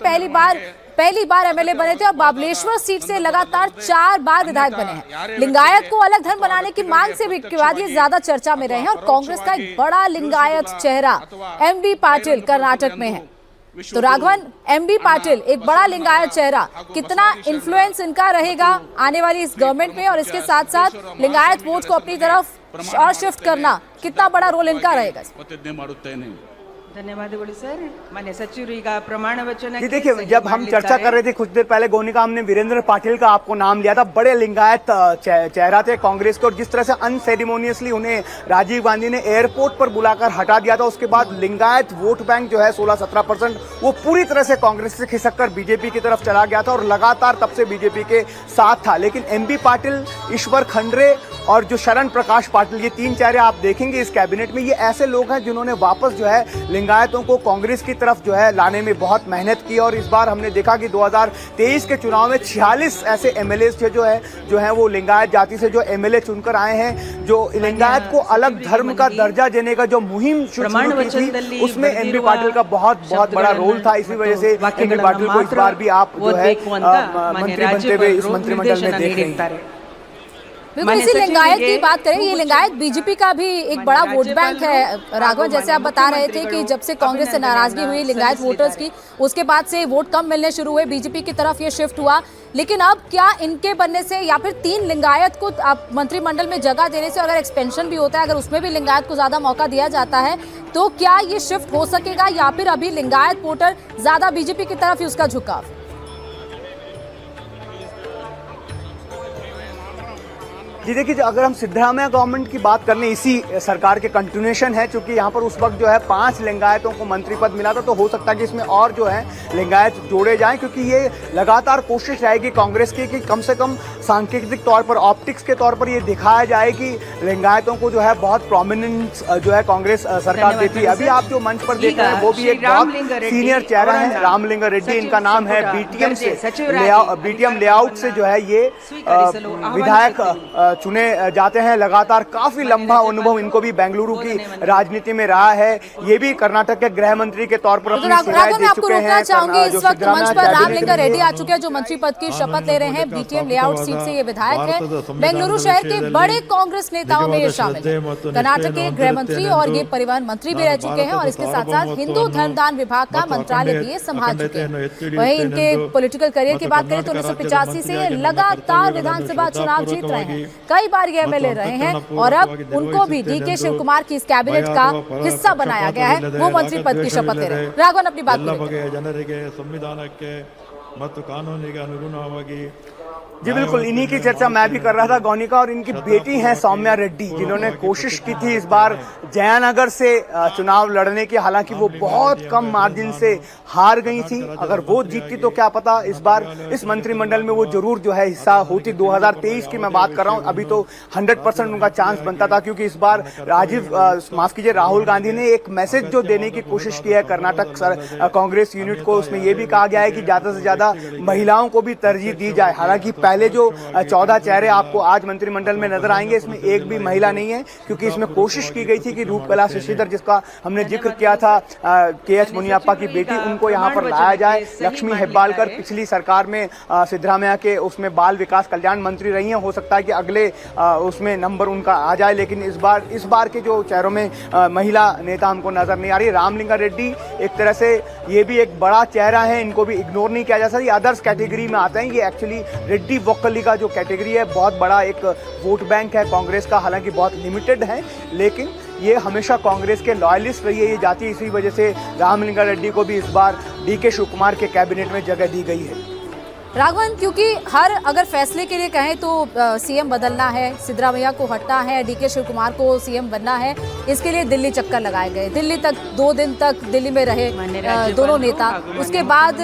पहली बार एमएलए बने थे और बाबलेश्वर सीट से लगातार 4 बार विधायक बने हैं। लिंगायत को अलग धर्म बनाने की मांग से भी के बाद ये ज्यादा चर्चा में रहे हैं, और कांग्रेस का एक बड़ा लिंगायत चेहरा एमबी पाटिल कर्नाटक में है। तो राघवन, एमबी पाटिल एक बड़ा लिंगायत चेहरा, कितना इन्फ्लुएंस इनका रहेगा आने वाली इस गवर्नमेंट में, और इसके साथ साथ लिंगायत वोट को अपनी तरफ और शिफ्ट करना, कितना बड़ा रोल इनका रहेगा? ಧನ್ಯವಾದಗಳು ಸರ್. ಮಾನ್ಯ ಸಚಿವರು ಈಗ ಪ್ರಮಾಣ ವಚನ जी देखिए, जब हम चर्चा कर रहे थे कुछ देर पहले गोनिका, हमने वीरेंद्र पाटिल का आपको नाम लिया था। बड़े लिंगायत चेहरा थे कांग्रेस के, और जिस तरह से अनसेरेमोनियसली उन्हें राजीव गांधी ने एयरपोर्ट पर बुलाकर हटा दिया था, उसके बाद लिंगायत वोट बैंक जो है 16-17% वो पूरी तरह से कांग्रेस से खिसक कर बीजेपी की तरफ चला गया था, और लगातार तब से बीजेपी के साथ था। लेकिन एमबी पाटिल, ईश्वर खंडरे और जो शरण प्रकाश पाटिल, ये 3 चेहरे आप देखेंगे इस कैबिनेट में। ये ऐसे लोग हैं जिन्होंने वापस जो है लिंगायतों को कांग्रेस की तरफ जो है लाने में बहुत मेहनत की। और इस बार हमने देखा कि 2023 के चुनाव में 46 ऐसे एमएलए थे जो है वो लिंगायत जाति से जो एमएलए चुनकर आए हैं। जो लिंगायत को अलग धर्म का दर्जा देने का जो मुहिम शुरू की थी, उसमें एमबी पाटिल का बहुत बड़ा रोल था। इसी वजह से एमबी पाटिल को इस बार भी आप जो है मंत्री बनते हुए इस मंत्रिमंडल में देख रहे हैं। बिल्कुल, इसी लिंगायत की बात करें, ये लिंगायत बीजेपी का भी एक बड़ा वोट बैंक है। राघवन, जैसे आप बता रहे थे कि जब से कांग्रेस से नाराजगी हुई लिंगायत वोटर्स की, उसके बाद से वोट कम मिलने शुरू हुए, बीजेपी की तरफ ये शिफ्ट हुआ। लेकिन अब क्या इनके बनने से या फिर 3 लिंगायत को आप मंत्रिमंडल में जगह देने से, अगर एक्सपेंशन भी होता है, अगर उसमें भी लिंगायत को ज्यादा मौका दिया जाता है, तो क्या ये शिफ्ट हो सकेगा या फिर अभी लिंगायत वोटर ज्यादा बीजेपी की तरफ ही उसका झुकाव? जी देखिए, अगर हम सिद्धरामैया गवर्नमेंट की बात करने, इसी सरकार के कंटिन्यूएशन है, क्योंकि यहाँ पर उस वक्त जो है 5 लिंगायतों को मंत्री पद मिला था, तो हो सकता है कि इसमें और जो है लिंगायत जोड़े जाएं, क्योंकि ये लगातार कोशिश रहेगी कांग्रेस की कि कम से कम सांकेतिक तौर पर, ऑप्टिक्स के तौर पर ये दिखाया जाए कि लिंगायतों को जो है बहुत प्रोमिनेंस जो है कांग्रेस सरकार देती है। अभी आप जो मंच पर देख रहे हैं वो भी एक बहुत सीनियर चेहरा है, रामलिंगा रेड्डी इनका नाम है। बीटीएम लेआउट से जो है ये विधायक चुने जाते हैं। लगातार काफी लंबा अनुभव इनको भी बेंगलुरु की राजनीति में रहा है। ये भी कर्नाटक के गृह मंत्री के तौर पर अपनी सेवाएं दे चुके हैं। चाहूंगी, इस वक्त मंच पर रामलिंगा रेड्डी आ चुके हैं जो मंत्री पद की शपथ ले रहे हैं। बीटीएम लेआउट सीट से ये विधायक है। बेंगलुरु शहर के बड़े कांग्रेस नेताओं में ये शामिल है। कर्नाटक के गृह मंत्री और ये परिवहन मंत्री भी रह चुके हैं और इसके साथ साथ हिंदू धर्मदान विभाग का मंत्रालय भी ये संभाल चुके हैं। वहीं इनके पॉलिटिकल करियर की बात करें तो 1985 से लगातार विधानसभा चुनाव जीत रहे हैं, कई बार ये एमएलए रहे हैं और अब उनको भी डीके शिव कुमार की इस कैबिनेट का हिस्सा बनाया गया है। वो मंत्री पद की शपथ ले रहे हैं। राघवन, अपनी बात करें। ಜನರಿಗೆ ಸಂವಿಧಾನಕ್ಕೆ ಮತ್ತು ಕಾನೂನಿಗೆ ಅನುಗುಣವಾಗಿ जी बिल्कुल, इन्हीं की चर्चा मैं भी कर रहा था। गौनिका और इनकी बेटी हैं सौम्या रेड्डी, जिन्होंने कोशिश की थी इस बार जयानगर से चुनाव लड़ने की, हालांकि वो बहुत कम मार्जिन से हार गई थी। अगर वो जीतती तो क्या पता इस बार इस मंत्रिमंडल में वो जरूर जो है हिस्सा होती। 2023 की मैं बात कर रहा हूँ, अभी तो 100% उनका चांस बनता था, क्योंकि इस बार राहुल गांधी ने एक मैसेज जो देने की कोशिश की है कर्नाटक कांग्रेस यूनिट को, उसमें यह भी कहा गया है कि ज्यादा से ज्यादा महिलाओं को भी तरजीह दी जाए। हालांकि पहले जो 14 चेहरे आपको आज मंत्रिमंडल में नजर आएंगे, इसमें एक भी महिला नहीं है, क्योंकि इसमें कोशिश की गई थी कि रूपकला शशिधर, जिसका हमने जिक्र किया था, केएच मुनियप्पा की बेटी, उनको यहाँ पर लाया जाए। लक्ष्मी हेब्बालकर पिछली सरकार में सिद्धरामैया के उसमें बाल विकास कल्याण मंत्री रही हैं, हो सकता है कि अगले उसमें नंबर उनका आ जाए। लेकिन इस बार के जो चेहरों में महिला नेता हमको नजर नहीं आ रही। रामलिंगा रेड्डी एक तरह से ये भी एक बड़ा चेहरा है, इनको भी इग्नोर नहीं किया जा सकता। ये अदर्स कैटेगरी में आते हैं। ये एक्चुअली रेड्डी वोकली का जो कैटेगरी है, बहुत बड़ा एक वोट बैंक है कांग्रेस का, हालांकि बहुत लिमिटेड है, लेकिन ये हमेशा कांग्रेस के लॉयलिस्ट रही है ये जाति। इसी वजह से रामलिंगा रेड्डी को भी इस बार डीके शिव कुमार के कैबिनेट में जगह दी गई है। राघवन, क्योंकि हर अगर फैसले के लिए कहें तो सीएम बदलना है, सिद्धरामैया को हटना है, डीके शिव कुमार को सीएम बनना है, इसके लिए दिल्ली चक्कर लगाए गए। दिल्ली तक 2 दिन तक दिल्ली में रहे दोनों नेता। उसके बाद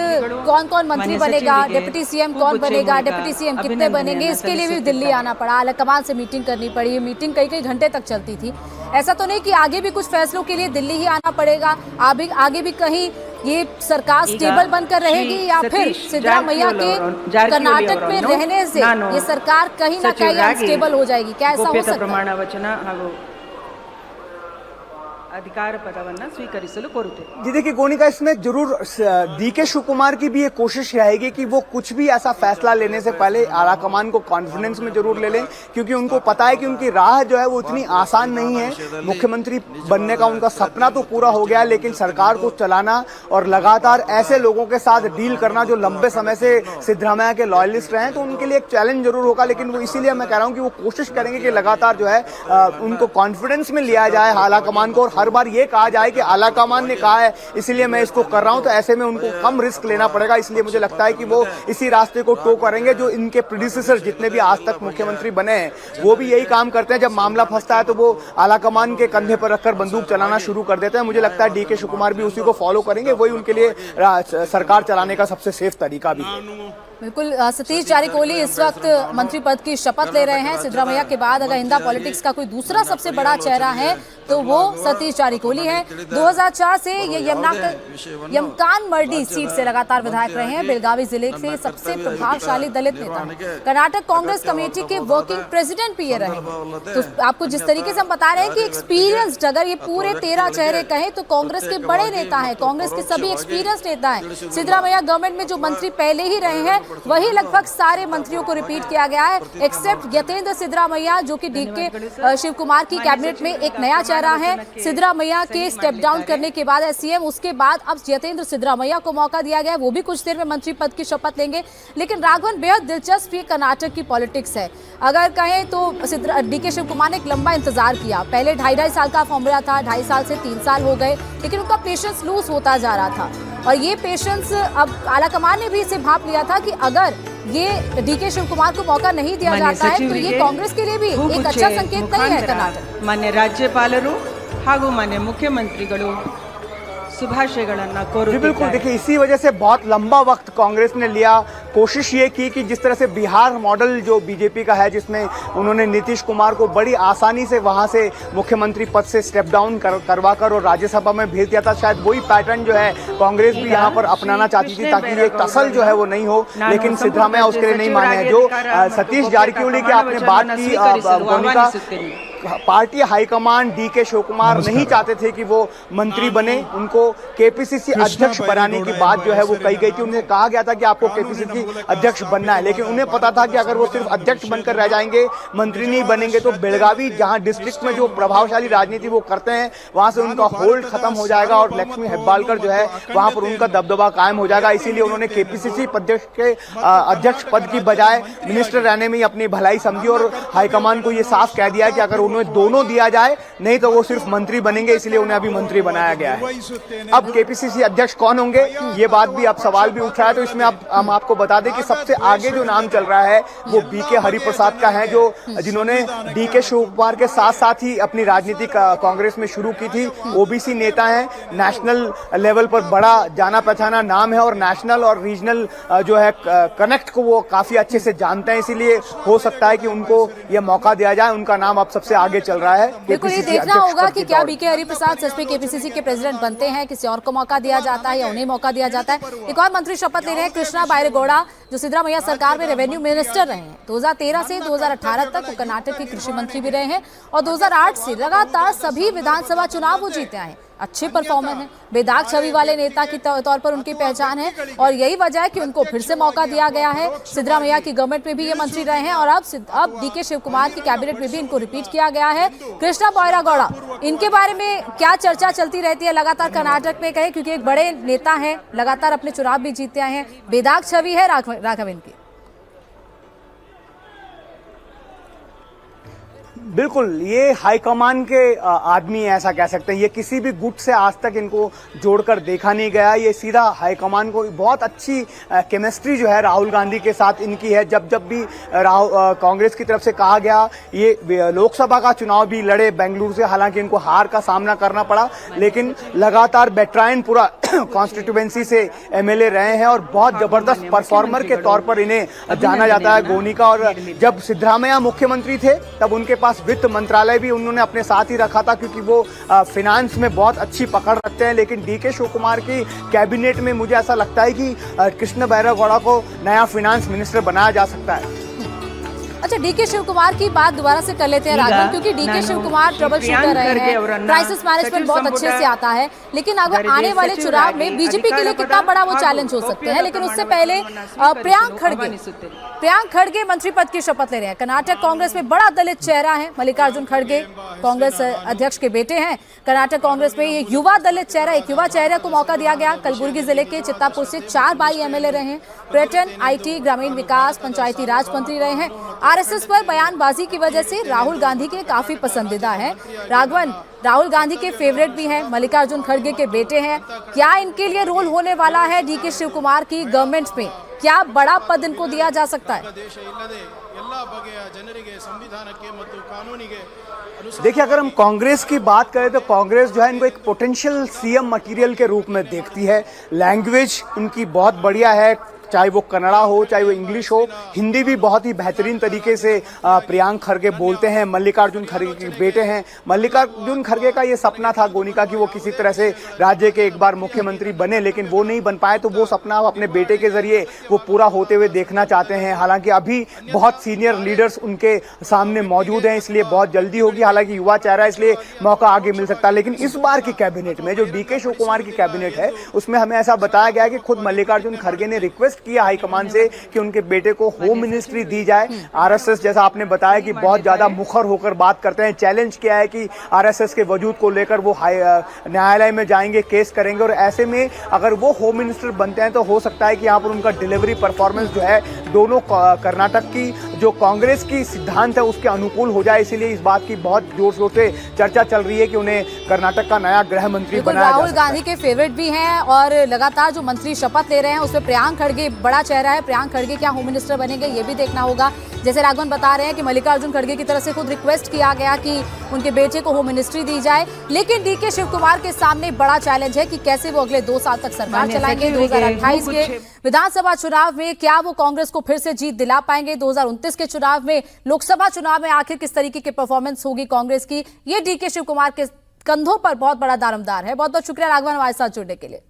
कौन कौन मंत्री बनेगा, डिप्टी सीएम कौन बनेगा, डिप्टी सीएम कितने बनेंगे, इसके लिए भी दिल्ली आना पड़ा। हाईकमान से मीटिंग करनी पड़ी। मीटिंग कई घंटे तक चलती थी। ऐसा तो नहीं कि आगे भी कुछ फैसलों के लिए दिल्ली ही आना पड़ेगा, आगे भी कहीं ये सरकार स्टेबल बनकर रहेगी, या फिर सिद्धरामैया के कर्नाटक में रहने से ये सरकार कहीं ना कहीं अनस्टेबल हो जाएगी? क्या ऐसा हो सकता है? अधिकार पदवन्न स्वीकरिसಲು कोरुತ್ತೇನೆ। जी देखिए गोनिका, इसमें जरूर डीके शिव कुमार की भी ये कोशिश रहेगी कि वो कुछ भी ऐसा फैसला लेने से पहले आलाकमान को कॉन्फिडेंस में जरूर ले लें, क्योंकि उनको पता है कि उनकी राह जो है वो इतनी आसान नहीं है। मुख्यमंत्री बनने का उनका सपना तो पूरा हो गया, लेकिन सरकार को चलाना और लगातार ऐसे लोगों के साथ डील करना जो लंबे समय से सिद्धरामैया के लॉयलिस्ट रहे हैं, तो उनके लिए एक चैलेंज जरूर होगा। लेकिन वो इसीलिए मैं कह रहा हूँ कि वो कोशिश करेंगे कि लगातार जो है उनको कॉन्फिडेंस में लिया जाए आलाकमान को, और हर बार ये कहा जाए कि आलाकमान ने कहा है इसलिए मैं इसको कर रहा हूं। तो ऐसे में उनको कम रिस्क लेना पड़ेगा, इसलिए मुझे लगता है कि वो इसी रास्ते को टो करेंगे जो इनके प्रेडिसेसर जितने भी आज तक मुख्यमंत्री बने हैं वो भी यही काम करते हैं। जब मामला फंसता है तो वो आलाकमान के कंधे पर रखकर बंदूक चलाना शुरू कर देते हैं। मुझे लगता है डीके शिव कुमार भी उसी को फॉलो करेंगे, वही उनके लिए सरकार चलाने का सबसे सेफ तरीका भी है। बिल्कुल सतीश जारकिहोली इस वक्त मंत्री पद की शपथ ले रहे हैं। सिद्धरामैया के बाद अगर इंदा पॉलिटिक्स का कोई दूसरा सबसे बड़ा चेहरा है तो वो सतीश जारकिहोली है। 2004 से ये यमकान मर्डी सीट से लगातार विधायक रहे हैं। बेलगावी जिले से सबसे प्रभावशाली दलित नेता हैं। कर्नाटक कांग्रेस कमेटी के वर्किंग प्रेसिडेंट भी ये रहे हैं। तो आपको जिस तरीके से हम बता रहे हैं कि एक्सपीरियंस्ड, अगर ये पूरे 13 चेहरे कहें तो कांग्रेस के बड़े नेता हैं, कांग्रेस के सभी एक्सपीरियंस नेता हैं। सिद्धरामैया गवर्नमेंट में जो मंत्री पहले ही रहे हैं वही लगभग सारे मंत्रियों को रिपीट किया गया है, एक्सेप्ट यतेंद्र सिद्धरामैया जो कि डीके शिव कुमार की कैबिनेट में एक नया चेहरा है। सिद्धरामैया के स्टेप डाउन करने के बाद सीएम, उसके बाद अब यतेंद्र सिद्धरामैया को मौका दिया गया है। वो भी कुछ देर में मंत्री पद की शपथ लेंगे। लेकिन राघवन, बेहद दिलचस्प ये कर्नाटक की पॉलिटिक्स है। अगर कहें तो डीके शिव कुमार ने एक लंबा इंतजार किया। पहले 2.5 साल का फॉर्मूला था, 2.5 साल से 3 साल हो गए, लेकिन उनका पेशेंस लूज होता जा रहा था। और ये पेशेंस अब आलाकमान ने भी इसे भांप लिया था कि अगर ये डीके शिव कुमार को मौका नहीं दिया जाता है तो ये कांग्रेस के लिए भी एक अच्छा संकेत नहीं है। कर्नाटक मान्य राज्यपालರು ಹಾಗೂ मान्य मुख्यमंत्रीಗಳು शुभाशयಗಳನ್ನು ಕೋರುತ್ತಿದ್ದಾರೆ। बिल्कुल, देखिए इसी वजह से बहुत लंबा वक्त कांग्रेस ने लिया। कोशिश ये की कि जिस तरह से बिहार मॉडल जो बीजेपी का है, जिसमें उन्होंने नीतीश कुमार को बड़ी आसानी से वहां से मुख्यमंत्री पद से स्टेप डाउन करवाकर और राज्यसभा में भेज दिया था, शायद वही पैटर्न जो है कांग्रेस भी यहाँ पर अपनाना चाहती थी ताकि ये टसल जो है वो नहीं हो। लेकिन सिद्धरामैया उसके लिए नहीं माने हैं। जो सतीश जारकिहोली की आपने बात की, गोनिका, पार्टी हाईकमान डीके शिव कुमार नहीं चाहते थे कि वो मंत्री बने। उनको केपीसीसी अध्यक्ष बनाने की बात जो है वो कही गई थी। उन्हें कहा गया था कि आपको केपीसीसी अध्यक्ष बनना है, लेकिन उन्हें पता था कि अगर वो सिर्फ अध्यक्ष बनकर रह जाएंगे, मंत्री नहीं बनेंगे, तो बेलगावी जहां डिस्ट्रिक्ट में जो प्रभावशाली राजनीति वो करते हैं वहां से उनका होल्ड खत्म हो जाएगा और लक्ष्मी हेब्बालकर जो है वहां पर उनका दबदबा कायम हो जाएगा। इसीलिए उन्होंने केपीसीसी अध्यक्ष पद की बजाय मिनिस्टर रहने में ही अपनी भलाई समझी और हाईकमान को ये साफ कह दिया कि अगर उन्हें दोनों दिया जाए नहीं तो वो सिर्फ मंत्री बनेंगे, इसलिए उन्हें अभी मंत्री बनाया गया है। अब केपीसीसी अध्यक्ष कौन होंगे, ये बात भी अब सवाल भी उठ रहा है। तो इसमें हम आपको बता दें कि सबसे आगे जो नाम चल रहा है वो बीके हरिप्रसाद का है, जो जिन्होंने डीके शिव कुमार के साथ साथ ही अपनी राजनीति कांग्रेस में शुरू की थी। ओबीसी नेता है, नेशनल लेवल पर बड़ा जाना पहचाना नाम है और नेशनल और रीजनल जो है कनेक्ट को वो काफी अच्छे से जानते हैं। इसीलिए हो सकता है कि उनको यह मौका दिया जाए। उनका नाम अब सबसे आगे चल रहा है। बिल्कुल, ये देखना होगा कि क्या बीके हरिप्रसाद सच में केपीसीसी के प्रेसिडेंट बनते हैं, किसी और को मौका दिया जाता है या उन्हें मौका दिया जाता है। एक और मंत्री शपथ ले रहे हैं, कृष्णा बैरेगौड़ा, जो सिद्धरामैया सरकार में रेवेन्यू मिनिस्टर रहे हैं। 2013 से 2018 तक वो कर्नाटक के कृषि मंत्री भी रहे हैं और 2008 से लगातार सभी विधानसभा चुनाव वो जीते आए हैं। अच्छे परफॉर्मर हैं, बेदाग छवि वाले नेता की तौर पर उनकी पहचान है और यही वजह है कि उनको फिर से मौका दिया गया है। सिद्धरामैया की गवर्नमेंट में भी ये मंत्री रहे हैं और अब डीके शिव कुमार की कैबिनेट में भी इनको रिपीट किया गया है। कृष्णा बैरेगौड़ा, इनके बारे में क्या चर्चा चलती रहती है लगातार कर्नाटक में, कहे क्योंकि एक बड़े नेता हैं, लगातार अपने चुनाव भी जीते आए हैं, बेदाग छवि है राघव इनकी। बिल्कुल, ये हाईकमान के आदमी ऐसा कह सकते हैं। ये किसी भी गुट से आज तक इनको जोड़कर देखा नहीं गया। ये सीधा हाईकमान को, बहुत अच्छी केमिस्ट्री जो है राहुल गांधी के साथ इनकी है। जब भी कांग्रेस की तरफ से कहा गया, ये लोकसभा का चुनाव भी लड़े बेंगलुरु से, हालांकि इनको हार का सामना करना पड़ा, लेकिन लगातार बेट्रायनपुरा कॉन्स्टिट्यूएंसी से एमएलए रहे हैं और बहुत जबरदस्त परफॉर्मर के तौर पर इन्हें जाना जाता है, गोनिका। और जब सिद्धरामैया मुख्यमंत्री थे तब उनके पास वित्त मंत्रालय भी उन्होंने अपने साथ ही रखा था, क्योंकि वो फिनांस में बहुत अच्छी पकड़ रखते हैं। लेकिन डीके शिव कुमार की कैबिनेट में मुझे ऐसा लगता है कि कृष्ण बैरेगौड़ा को नया फिनांस मिनिस्टर बनाया जा सकता है। अच्छा, डीके शिव कुमार की बात दोबारा से कर लेते हैं राघव, क्योंकि डीके शिव कुमार ट्रबल शूटर रहे हैं, क्राइसिस मैनेजमेंट बहुत अच्छे से आता है। लेकिन अगर आने वाले चुनाव में बीजेपी के लिए कितना बड़ा वो चैलेंज हो सकते हैं। लेकिन उससे पहले प्रियांक खड़गे मंत्री पद की शपथ ले रहे हैं। कर्नाटक कांग्रेस में बड़ा दलित चेहरा है मल्लिकार्जुन खड़गे, कांग्रेस अध्यक्ष के बेटे हैं। कर्नाटक कांग्रेस में ये युवा दलित चेहरा, एक युवा चेहरे को मौका दिया गया। कलबुर्गी जिले के चित्तापुर से 4 बार एमएलए रहे हैं। पर्यटन, आईटी, ग्रामीण विकास, पंचायती राज मंत्री रहे हैं। आरएसएस पर बयानबाजी की वजह से राहुल गांधी के काफी पसंदीदा हैं। राघवन, राहुल गांधी के फेवरेट भी हैं, मल्लिकार्जुन खड़गे के बेटे हैं। क्या इनके लिए रोल होने वाला है डीके शिव कुमार की गवर्नमेंट में? क्या बड़ा पद इनको दिया जा सकता है? देखिए, अगर हम कांग्रेस की बात करें तो कांग्रेस जो है इनको एक पोटेंशियल सीएम मटेरियल के रूप में देखती है। लैंग्वेज इनकी बहुत बढ़िया है, चाहे वो कन्नड़ा हो, चाहे वो इंग्लिश हो, हिंदी भी बहुत ही बेहतरीन तरीके से प्रियांक खड़गे बोलते हैं। मल्लिकार्जुन खड़गे के बेटे हैं। मल्लिकार्जुन खड़गे का ये सपना था गोनिका की वो किसी तरह से राज्य के एक बार मुख्यमंत्री बने, लेकिन वो नहीं बन पाए, तो वो सपना अपने बेटे के जरिए वो पूरा होते हुए देखना चाहते हैं। हालांकि अभी बहुत सीनियर लीडर्स उनके सामने मौजूद हैं, इसलिए बहुत जल्दी होगी। हालांकि युवा चेहरा, इसलिए मौका आगे मिल सकता है। लेकिन इस बार की कैबिनेट में जो डीके शिव कुमार की कैबिनेट है, उसमें हमें ऐसा बताया गया है कि खुद मल्लिकार्जुन खड़गे ने रिक्वेस्ट किया हाईकमान से कि उनके बेटे को होम मिनिस्ट्री दी जाए। आरएसएस, जैसा आपने बताया कि बहुत ज्यादा मुखर होकर बात करते हैं, चैलेंज किया है कि आरएसएस के वजूद को लेकर वो न्यायालय में जाएंगे, केस करेंगे, और ऐसे में अगर वो होम मिनिस्टर बनते हैं तो हो सकता है कि यहाँ पर उनका डिलीवरी परफॉर्मेंस जो है दोनों कर्नाटक की जो कांग्रेस की सिद्धांत है उसके अनुकूल हो जाए। इसीलिए इस बात की बहुत जोर शोर से चर्चा चल रही है कि उन्हें कर्नाटक का नया गृह मंत्री बनाया जा सकता है। राहुल गांधी के फेवरेट भी हैं और लगातार जो मंत्री शपथ ले रहे हैं उसमें प्रियांक खड़गे बड़ा चेहरा है। प्रियांक खड़गे क्या होम मिनिस्टर बनेंगे ये भी देखना होगा। जैसे राघवन बता रहे हैं कि मल्लिकार्जुन खड़गे की तरफ से खुद रिक्वेस्ट किया गया कि उनके बेटे को होम मिनिस्ट्री दी जाए, लेकिन डीके शिव कुमार के सामने बड़ा चैलेंज है कि कैसे वो अगले 2 साल तक सरकार चलाएंगे। 2028 के विधानसभा चुनाव में क्या वो कांग्रेस को फिर से जीत दिला पाएंगे? 2029 के चुनाव में, लोकसभा चुनाव में आखिर किस तरीके की परफॉर्मेंस होगी कांग्रेस की? ये डीके शिव कुमार के कंधों पर बहुत बड़ा दारोमदार है। बहुत बहुत शुक्रिया राघवन हमारे साथ जुड़ने के लिए।